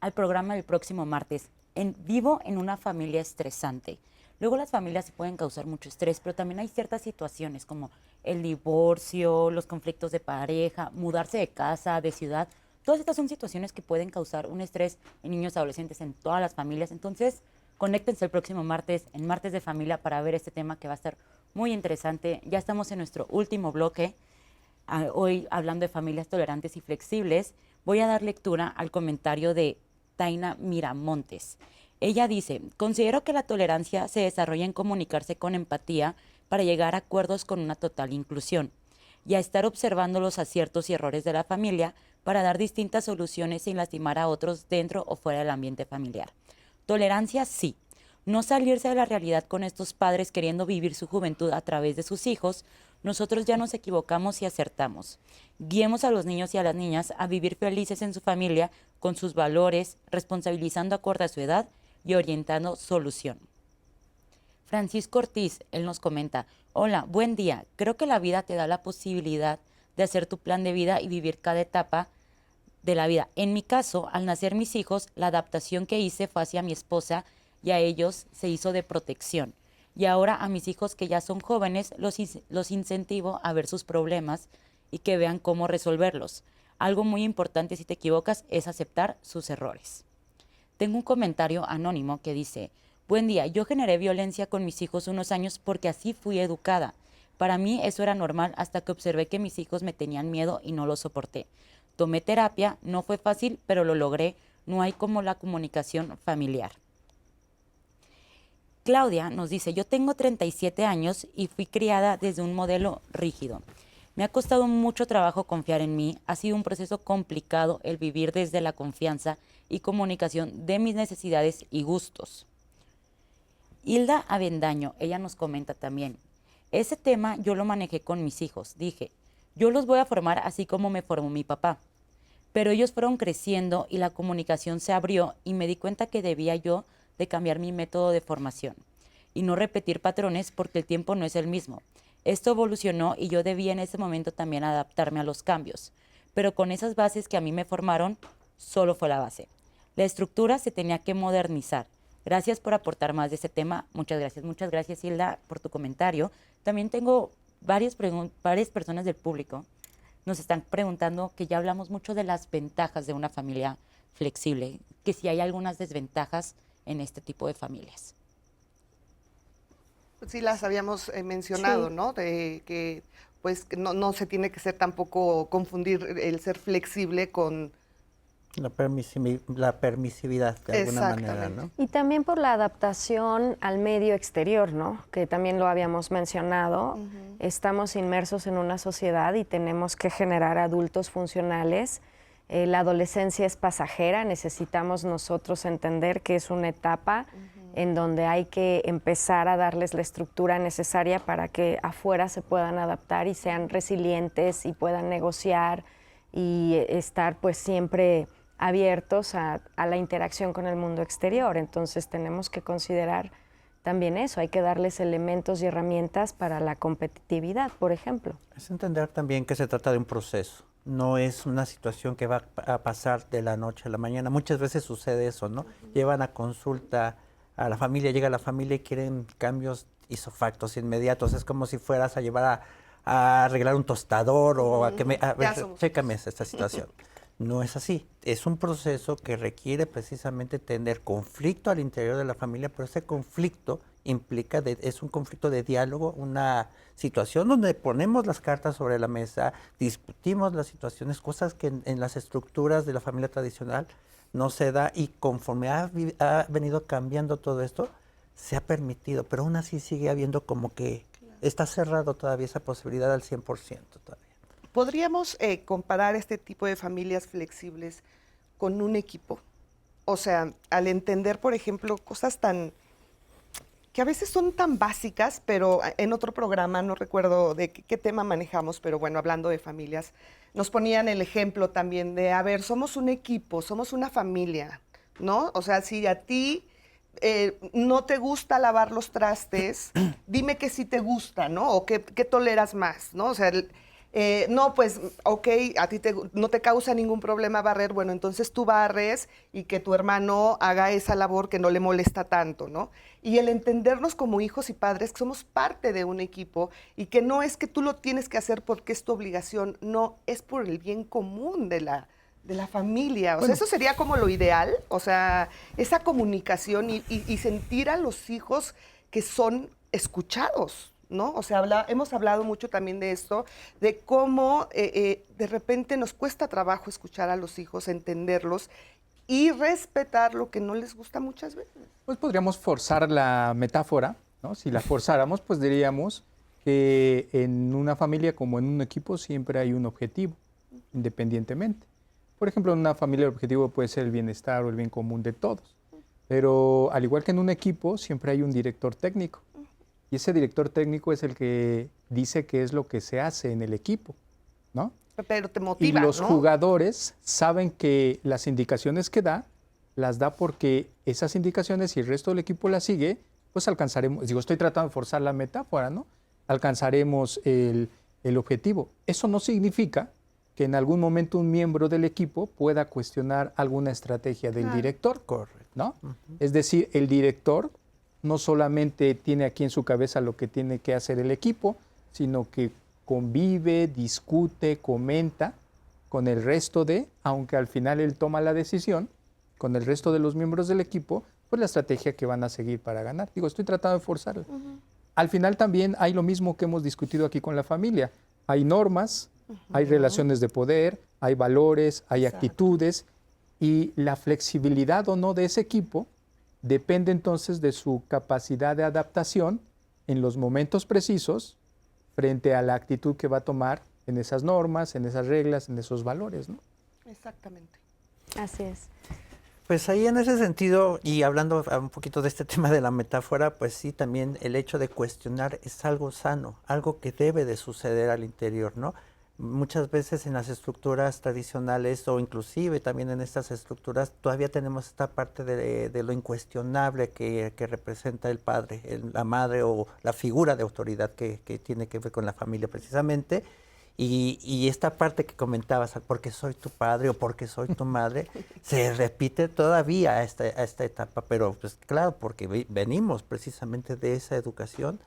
al programa del próximo martes, en vivo en una familia estresante. Luego las familias se pueden causar mucho estrés, pero también hay ciertas situaciones como el divorcio, los conflictos de pareja, mudarse de casa, de ciudad. Todas estas son situaciones que pueden causar un estrés en niños, adolescentes, en todas las familias. Entonces, conéctense el próximo martes, en Martes de Familia, para ver este tema que va a estar muy interesante. Ya estamos en nuestro último bloque. Hoy, hablando de familias tolerantes y flexibles, voy a dar lectura al comentario de Taina Miramontes. Ella dice: considero que la tolerancia se desarrolla en comunicarse con empatía para llegar a acuerdos con una total inclusión y a estar observando los aciertos y errores de la familia para dar distintas soluciones sin lastimar a otros dentro o fuera del ambiente familiar. Tolerancia sí, no salirse de la realidad con estos padres queriendo vivir su juventud a través de sus hijos. Nosotros ya nos equivocamos y acertamos. Guiemos a los niños y a las niñas a vivir felices en su familia con sus valores, responsabilizando acorde a su edad y orientando solución. Francisco Ortiz, él nos comenta: hola, buen día. Creo que la vida te da la posibilidad de hacer tu plan de vida y vivir cada etapa de la vida. En mi caso, al nacer mis hijos, la adaptación que hice fue hacia mi esposa y a ellos se hizo de protección. Y ahora a mis hijos que ya son jóvenes los incentivo a ver sus problemas y que vean cómo resolverlos. Algo muy importante si te equivocas es aceptar sus errores. Tengo un comentario anónimo que dice: buen día, yo generé violencia con mis hijos unos años porque así fui educada. Para mí eso era normal hasta que observé que mis hijos me tenían miedo y no lo soporté. Tomé terapia, no fue fácil, pero lo logré. No hay como la comunicación familiar. Claudia nos dice: yo tengo 37 años y fui criada desde un modelo rígido. Me ha costado mucho trabajo confiar en mí. Ha sido un proceso complicado el vivir desde la confianza y comunicación de mis necesidades y gustos. Hilda Avendaño, ella nos comenta también, ese tema yo lo manejé con mis hijos. Dije, yo los voy a formar así como me formó mi papá. Pero ellos fueron creciendo y la comunicación se abrió y me di cuenta que debía yo de cambiar mi método de formación y no repetir patrones porque el tiempo no es el mismo. Esto evolucionó y yo debía en ese momento también adaptarme a los cambios. Pero con esas bases que a mí me formaron, solo fue la base. La estructura se tenía que modernizar. Gracias por aportar más de ese tema. Muchas gracias, Hilda, por tu comentario. También tengo varias personas del público. Nos están preguntando que ya hablamos mucho de las ventajas de una familia flexible, que si hay algunas desventajas en este tipo de familias. Sí, las habíamos mencionado, Sí. ¿no? De que pues no se tiene que ser tampoco confundir el ser flexible con... La permisividad de alguna manera, ¿no? Y también por la adaptación al medio exterior, ¿no? Que también lo habíamos mencionado. Estamos inmersos en una sociedad y tenemos que generar adultos funcionales. La adolescencia es pasajera, necesitamos nosotros entender que es una etapa en donde hay que empezar a darles la estructura necesaria para que afuera se puedan adaptar y sean resilientes y puedan negociar y estar pues siempre abiertos a la interacción con el mundo exterior. Entonces tenemos que considerar también eso, hay que darles elementos y herramientas para la competitividad, por ejemplo. Es entender también que se trata de un proceso, no es una situación que va a pasar de la noche a la mañana. Muchas veces sucede eso, ¿no? Llevan a consulta a la familia, llega la familia y quieren cambios isofactos, inmediatos. Es como si fueras a llevar a arreglar un tostador o a que a ver, chécame esta situación. No es así. Es un proceso que requiere precisamente tener conflicto al interior de la familia, pero ese conflicto implica, es un conflicto de diálogo, una situación donde ponemos las cartas sobre la mesa, discutimos las situaciones, cosas que en las estructuras de la familia tradicional no se da, y conforme ha venido cambiando todo esto, se ha permitido, pero aún así sigue habiendo como que está cerrado todavía esa posibilidad al 100% todavía. ¿Podríamos comparar este tipo de familias flexibles con un equipo? O sea, al entender, por ejemplo, cosas que a veces son tan básicas, pero en otro programa, no recuerdo de qué tema manejamos, pero bueno, hablando de familias, nos ponían el ejemplo también de, a ver, somos un equipo, somos una familia, ¿no? O sea, si a ti no te gusta lavar los trastes, dime que sí te gusta, ¿no? O qué toleras más, ¿no? O sea, no, pues, ok, a ti no te causa ningún problema barrer, bueno, entonces tú barres y que tu hermano haga esa labor que no le molesta tanto, ¿no? Y el entendernos como hijos y padres, que somos parte de un equipo y que no es que tú lo tienes que hacer porque es tu obligación, no, es por el bien común de la familia. O sea, eso sería como lo ideal, o sea, esa comunicación y sentir a los hijos que son escuchados, ¿no? O sea, hemos hablado mucho también de esto, de cómo de repente nos cuesta trabajo escuchar a los hijos, entenderlos y respetar lo que no les gusta muchas veces. Pues podríamos forzar la metáfora, ¿no? Si la forzáramos, pues diríamos que en una familia como en un equipo siempre hay un objetivo, independientemente. Por ejemplo, en una familia el objetivo puede ser el bienestar o el bien común de todos, pero al igual que en un equipo siempre hay un director técnico. Y ese director técnico es el que dice qué es lo que se hace en el equipo, ¿no? Pero te motiva, y los ¿no? jugadores saben que las indicaciones que da, las da porque esas indicaciones, si el resto del equipo las sigue, pues alcanzaremos, estoy tratando de forzar la metáfora, ¿no? Alcanzaremos el objetivo. Eso no significa que en algún momento un miembro del equipo pueda cuestionar alguna estrategia del director, ¿no? Es decir, el director no solamente tiene aquí en su cabeza lo que tiene que hacer el equipo, sino que convive, discute, comenta con el resto aunque al final él toma la decisión, con el resto de los miembros del equipo, pues la estrategia que van a seguir para ganar. Estoy tratando de forzarlo. Al final también hay lo mismo que hemos discutido aquí con la familia. Hay normas, hay relaciones de poder, hay valores, hay actitudes, y la flexibilidad o no de ese equipo depende entonces de su capacidad de adaptación en los momentos precisos frente a la actitud que va a tomar en esas normas, en esas reglas, en esos valores, ¿no? Exactamente. Así es. Pues ahí en ese sentido, y hablando un poquito de este tema de la metáfora, pues sí, también el hecho de cuestionar es algo sano, algo que debe de suceder al interior, ¿no? Muchas veces en las estructuras tradicionales o inclusive también en estas estructuras todavía tenemos esta parte de lo incuestionable que representa el padre, la madre o la figura de autoridad que tiene que ver con la familia precisamente. Y esta parte que comentabas, porque soy tu padre o porque soy tu madre, se repite todavía a esta etapa, pero pues claro, porque venimos precisamente de esa educación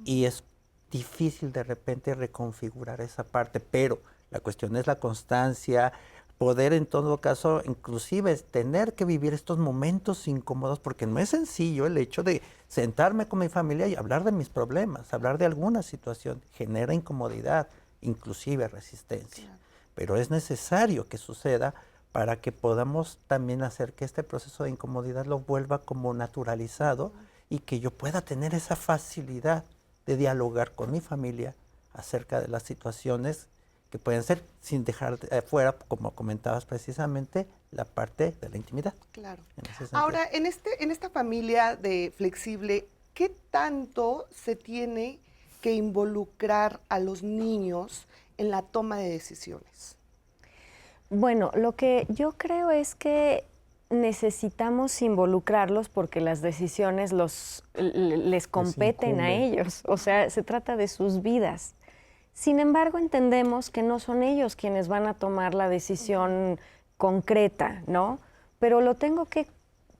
y es difícil de repente reconfigurar esa parte, pero la cuestión es la constancia, poder en todo caso, inclusive tener que vivir estos momentos incómodos, porque no es sencillo el hecho de sentarme con mi familia y hablar de mis problemas, hablar de alguna situación, genera incomodidad, inclusive resistencia, pero es necesario que suceda para que podamos también hacer que este proceso de incomodidad lo vuelva como naturalizado y que yo pueda tener esa facilidad de dialogar con mi familia acerca de las situaciones que pueden ser sin dejar fuera, como comentabas precisamente, la parte de la intimidad. Claro. Ahora, en esta familia de flexible, ¿qué tanto se tiene que involucrar a los niños en la toma de decisiones? Bueno, lo que yo creo es que necesitamos involucrarlos porque las decisiones les competen a ellos, o sea, se trata de sus vidas. Sin embargo, entendemos que no son ellos quienes van a tomar la decisión concreta, ¿no? Pero lo tengo que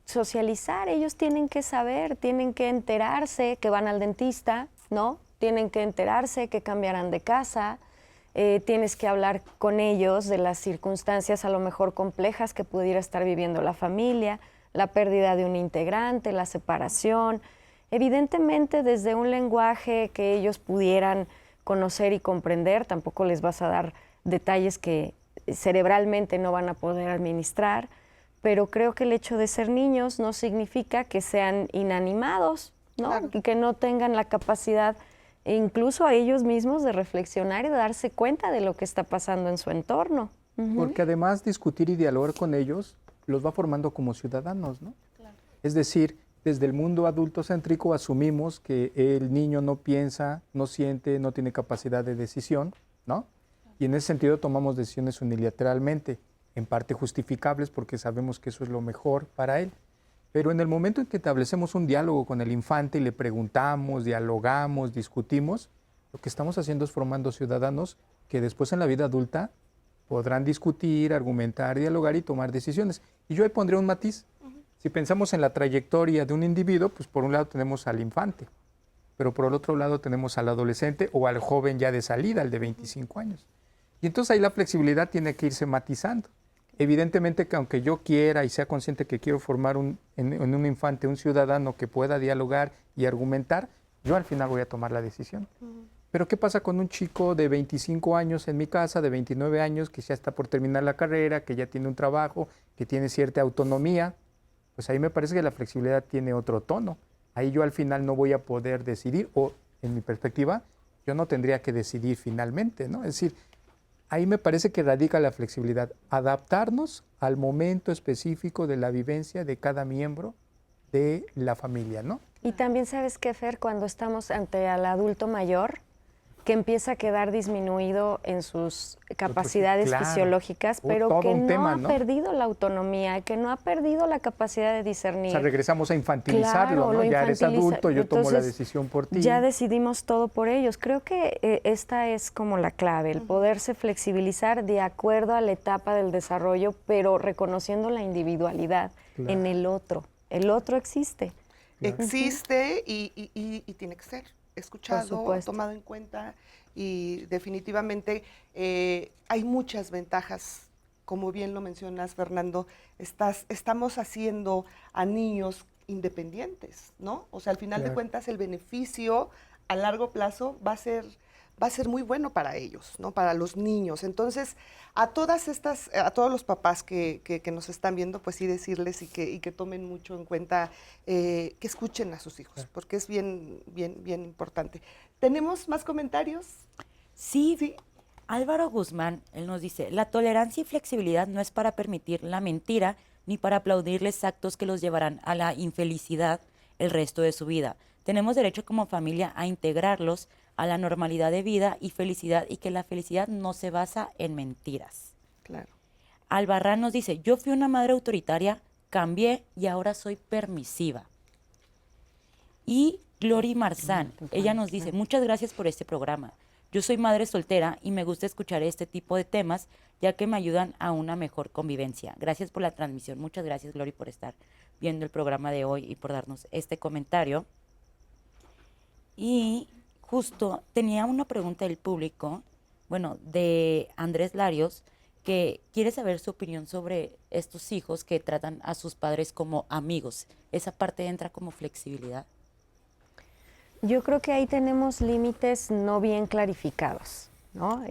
socializar, ellos tienen que saber, tienen que enterarse que van al dentista, ¿no? Tienen que enterarse que cambiarán de casa, tienes que hablar con ellos de las circunstancias a lo mejor complejas que pudiera estar viviendo la familia, la pérdida de un integrante, la separación. Evidentemente, desde un lenguaje que ellos pudieran conocer y comprender, tampoco les vas a dar detalles que cerebralmente no van a poder administrar, pero creo que el hecho de ser niños no significa que sean inanimados, ¿no? Claro. Y que no tengan la capacidad incluso a ellos mismos de reflexionar y de darse cuenta de lo que está pasando en su entorno. Porque además discutir y dialogar con ellos los va formando como ciudadanos, ¿no? Claro. Es decir, desde el mundo adultocéntrico asumimos que el niño no piensa, no siente, no tiene capacidad de decisión, ¿no? Y en ese sentido tomamos decisiones unilateralmente, en parte justificables porque sabemos que eso es lo mejor para él. Pero en el momento en que establecemos un diálogo con el infante y le preguntamos, dialogamos, discutimos, lo que estamos haciendo es formando ciudadanos que después en la vida adulta podrán discutir, argumentar, dialogar y tomar decisiones. Y yo ahí pondría un matiz. Si pensamos en la trayectoria de un individuo, pues por un lado tenemos al infante, pero por el otro lado tenemos al adolescente o al joven ya de salida, al de 25 años. Y entonces ahí la flexibilidad tiene que irse matizando. Evidentemente que aunque yo quiera y sea consciente que quiero formar en un infante un ciudadano que pueda dialogar y argumentar, yo al final voy a tomar la decisión. Pero ¿qué pasa con un chico de 25 años en mi casa, de 29 años, que ya está por terminar la carrera, que ya tiene un trabajo, que tiene cierta autonomía? Pues ahí me parece que la flexibilidad tiene otro tono. Ahí yo al final no voy a poder decidir, o en mi perspectiva, yo no tendría que decidir finalmente, ¿no? Es decir, ahí me parece que radica la flexibilidad, adaptarnos al momento específico de la vivencia de cada miembro de la familia, ¿no? Y también sabes qué, Fer, cuando estamos ante al adulto mayor, que empieza a quedar disminuido en sus capacidades fisiológicas, pero que no ha perdido la autonomía, que no ha perdido la capacidad de discernir. O sea, regresamos a infantilizarlo, claro, ¿no? Ya eres adulto, yo tomo la decisión por ti. Ya decidimos todo por ellos. Creo que esta es como la clave, el poderse flexibilizar de acuerdo a la etapa del desarrollo, pero reconociendo la individualidad en el otro. El otro existe. Existe y tiene que ser escuchado, tomado en cuenta, y definitivamente hay muchas ventajas, como bien lo mencionas, Fernando. Estamos haciendo a niños independientes, ¿no? O sea, al final de cuentas el beneficio a largo plazo va a ser muy bueno para ellos, ¿no? Para los niños. Entonces, a todos los papás que nos están viendo, pues sí decirles y que tomen mucho en cuenta, que escuchen a sus hijos, porque es bien importante. ¿Tenemos más comentarios? Sí. Álvaro Guzmán, él nos dice, la tolerancia y flexibilidad no es para permitir la mentira ni para aplaudirles actos que los llevarán a la infelicidad el resto de su vida. Tenemos derecho como familia a integrarlos a la normalidad de vida y felicidad, y que la felicidad no se basa en mentiras. Claro. Albarrán nos dice, yo fui una madre autoritaria, cambié y ahora soy permisiva. Y Glory Marzán, ella nos dice, muchas gracias por este programa. Yo soy madre soltera y me gusta escuchar este tipo de temas, ya que me ayudan a una mejor convivencia. Gracias por la transmisión. Muchas gracias, Glory, por estar viendo el programa de hoy y por darnos este comentario. Y justo tenía una pregunta del público, bueno, de Andrés Larios, que quiere saber su opinión sobre estos hijos que tratan a sus padres como amigos. ¿Esa parte entra como flexibilidad? Yo creo que ahí tenemos límites no bien clarificados, ¿no?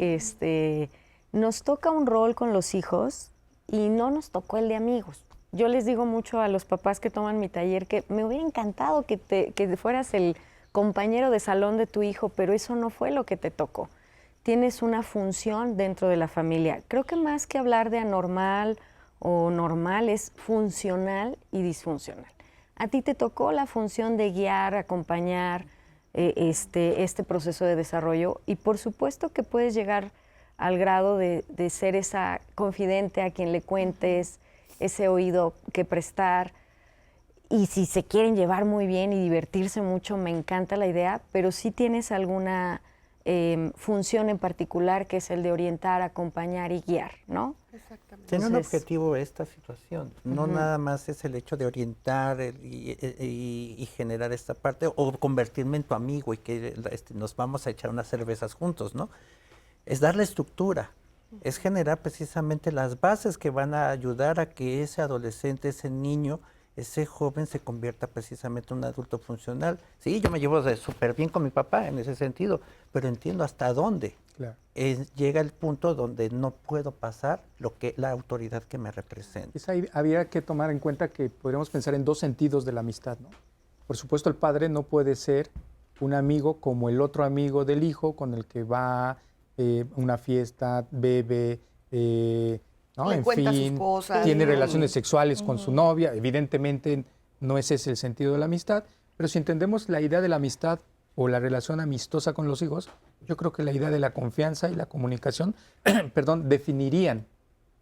Nos toca un rol con los hijos y no nos tocó el de amigos. Yo les digo mucho a los papás que toman mi taller que me hubiera encantado que fueras el compañero de salón de tu hijo, pero eso no fue lo que te tocó. Tienes una función dentro de la familia. Creo que más que hablar de anormal o normal es funcional y disfuncional. A ti te tocó la función de guiar, acompañar este proceso de desarrollo, y por supuesto que puedes llegar al grado de ser esa confidente a quien le cuentes, ese oído que prestar. Y si se quieren llevar muy bien y divertirse mucho, me encanta la idea, pero sí tienes alguna función en particular, que es el de orientar, acompañar y guiar, ¿no? Exactamente. Tiene un objetivo esta situación, no nada más es el hecho de orientar y generar esta parte, o convertirme en tu amigo y que nos vamos a echar unas cervezas juntos, ¿no? Es darle estructura, es generar precisamente las bases que van a ayudar a que ese adolescente, ese niño, ese joven se convierta precisamente en un adulto funcional. Sí, yo me llevo súper bien con mi papá en ese sentido, pero entiendo hasta dónde. Claro. Llega el punto donde no puedo pasar la autoridad que me representa. Quizá había que tomar en cuenta que podríamos pensar en dos sentidos de la amistad, ¿no? Por supuesto, el padre no puede ser un amigo como el otro amigo del hijo con el que va a una fiesta, bebe, ¿no? Le En cuenta fin, sus cosas. tiene relaciones sexuales con su novia. Evidentemente no ese es el sentido de la amistad, pero si entendemos la idea de la amistad o la relación amistosa con los hijos, yo creo que la idea de la confianza y la comunicación, perdón, definirían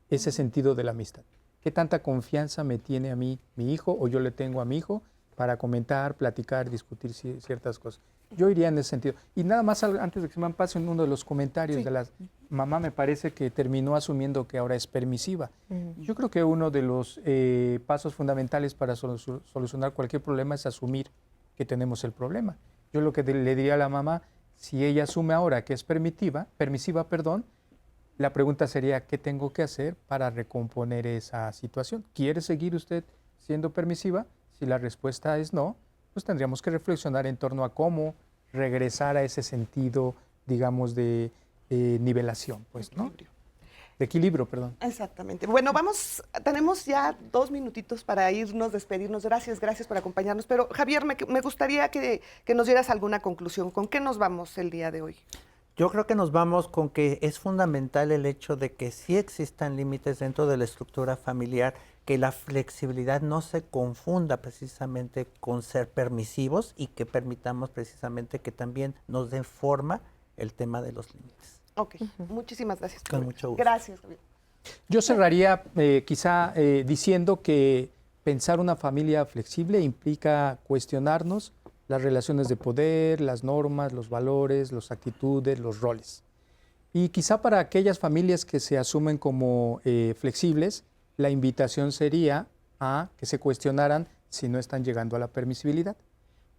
ese sentido de la amistad. ¿Qué tanta confianza me tiene a mí mi hijo o yo le tengo a mi hijo para comentar, platicar, discutir ciertas cosas? Yo iría en ese sentido. Y nada más antes de que se me pase en uno de los comentarios de la mamá, me parece que terminó asumiendo que ahora es permisiva. Yo creo que uno de los pasos fundamentales para solucionar cualquier problema es asumir que tenemos el problema. Yo lo que le diría a la mamá, si ella asume ahora que es permisiva, la pregunta sería, ¿qué tengo que hacer para recomponer esa situación? ¿Quiere seguir usted siendo permisiva? Si la respuesta es no, pues tendríamos que reflexionar en torno a cómo regresar a ese sentido, digamos, de nivelación, pues, ¿no? De equilibrio, perdón. Exactamente. Bueno, tenemos ya 2 minutitos para irnos, despedirnos. Gracias por acompañarnos. Pero, Javier, me gustaría que nos dieras alguna conclusión. ¿Con qué nos vamos el día de hoy? Yo creo que nos vamos con que es fundamental el hecho de que sí existan límites dentro de la estructura familiar, que la flexibilidad no se confunda precisamente con ser permisivos y que permitamos precisamente que también nos dé forma el tema de los límites. Ok, muchísimas gracias. Con mucho gusto. Gracias, Javier. Yo cerraría quizá diciendo que pensar una familia flexible implica cuestionarnos las relaciones de poder, las normas, los valores, las actitudes, los roles. Y quizá para aquellas familias que se asumen como flexibles, la invitación sería a que se cuestionaran si no están llegando a la permisibilidad.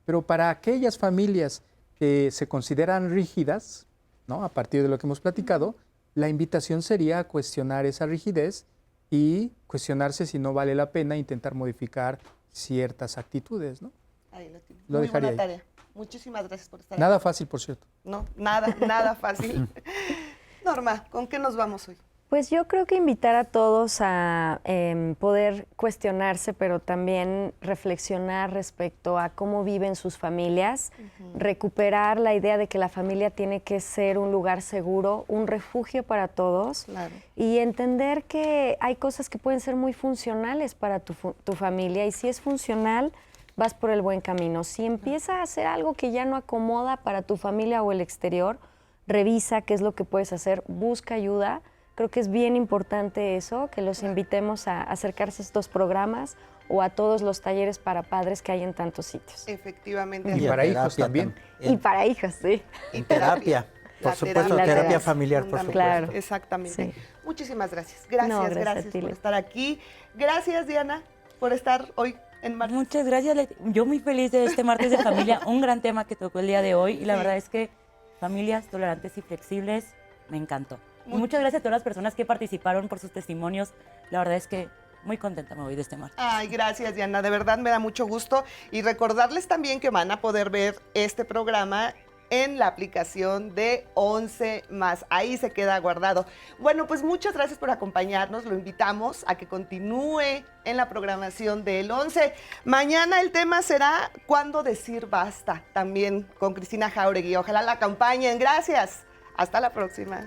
Pero para aquellas familias que se consideran rígidas, ¿no? A partir de lo que hemos platicado, la invitación sería a cuestionar esa rigidez y cuestionarse si no vale la pena intentar modificar ciertas actitudes, ¿no? Ahí lo tiene. Lo Muy dejaría buena ahí. tarea. Muchísimas gracias por estar Nada aquí. fácil, por cierto. No, nada fácil. Norma, ¿con qué nos vamos hoy? Pues yo creo que invitar a todos a poder cuestionarse, pero también reflexionar respecto a cómo viven sus familias, recuperar la idea de que la familia tiene que ser un lugar seguro, un refugio para todos, y entender que hay cosas que pueden ser muy funcionales para tu familia, y si es funcional, vas por el buen camino. Si empieza a hacer algo que ya no acomoda para tu familia o el exterior, revisa qué es lo que puedes hacer, busca ayuda. Creo que es bien importante eso, que los invitemos a acercarse a estos programas o a todos los talleres para padres que hay en tantos sitios. Efectivamente. Y para hijos también. Y para hijos, sí. Y terapia. Por supuesto, terapia familiar, por supuesto. Claro. Exactamente. Sí. Muchísimas gracias. Gracias, gracias por estar aquí. Gracias, Diana, por estar hoy en martes. Muchas gracias, Leti. Yo muy feliz de este martes de familia, un gran tema que tocó el día de hoy, y la verdad es que familias tolerantes y flexibles me encantó. Y muchas gracias a todas las personas que participaron por sus testimonios. La verdad es que muy contenta me voy de este martes. Ay, gracias, Diana. De verdad me da mucho gusto. Y recordarles también que van a poder ver este programa en la aplicación de 11 más. Ahí se queda guardado. Bueno, pues muchas gracias por acompañarnos. Lo invitamos a que continúe en la programación del 11. Mañana el tema será ¿cuándo decir basta? También con Cristina Jauregui. Ojalá la acompañen. Gracias. Hasta la próxima.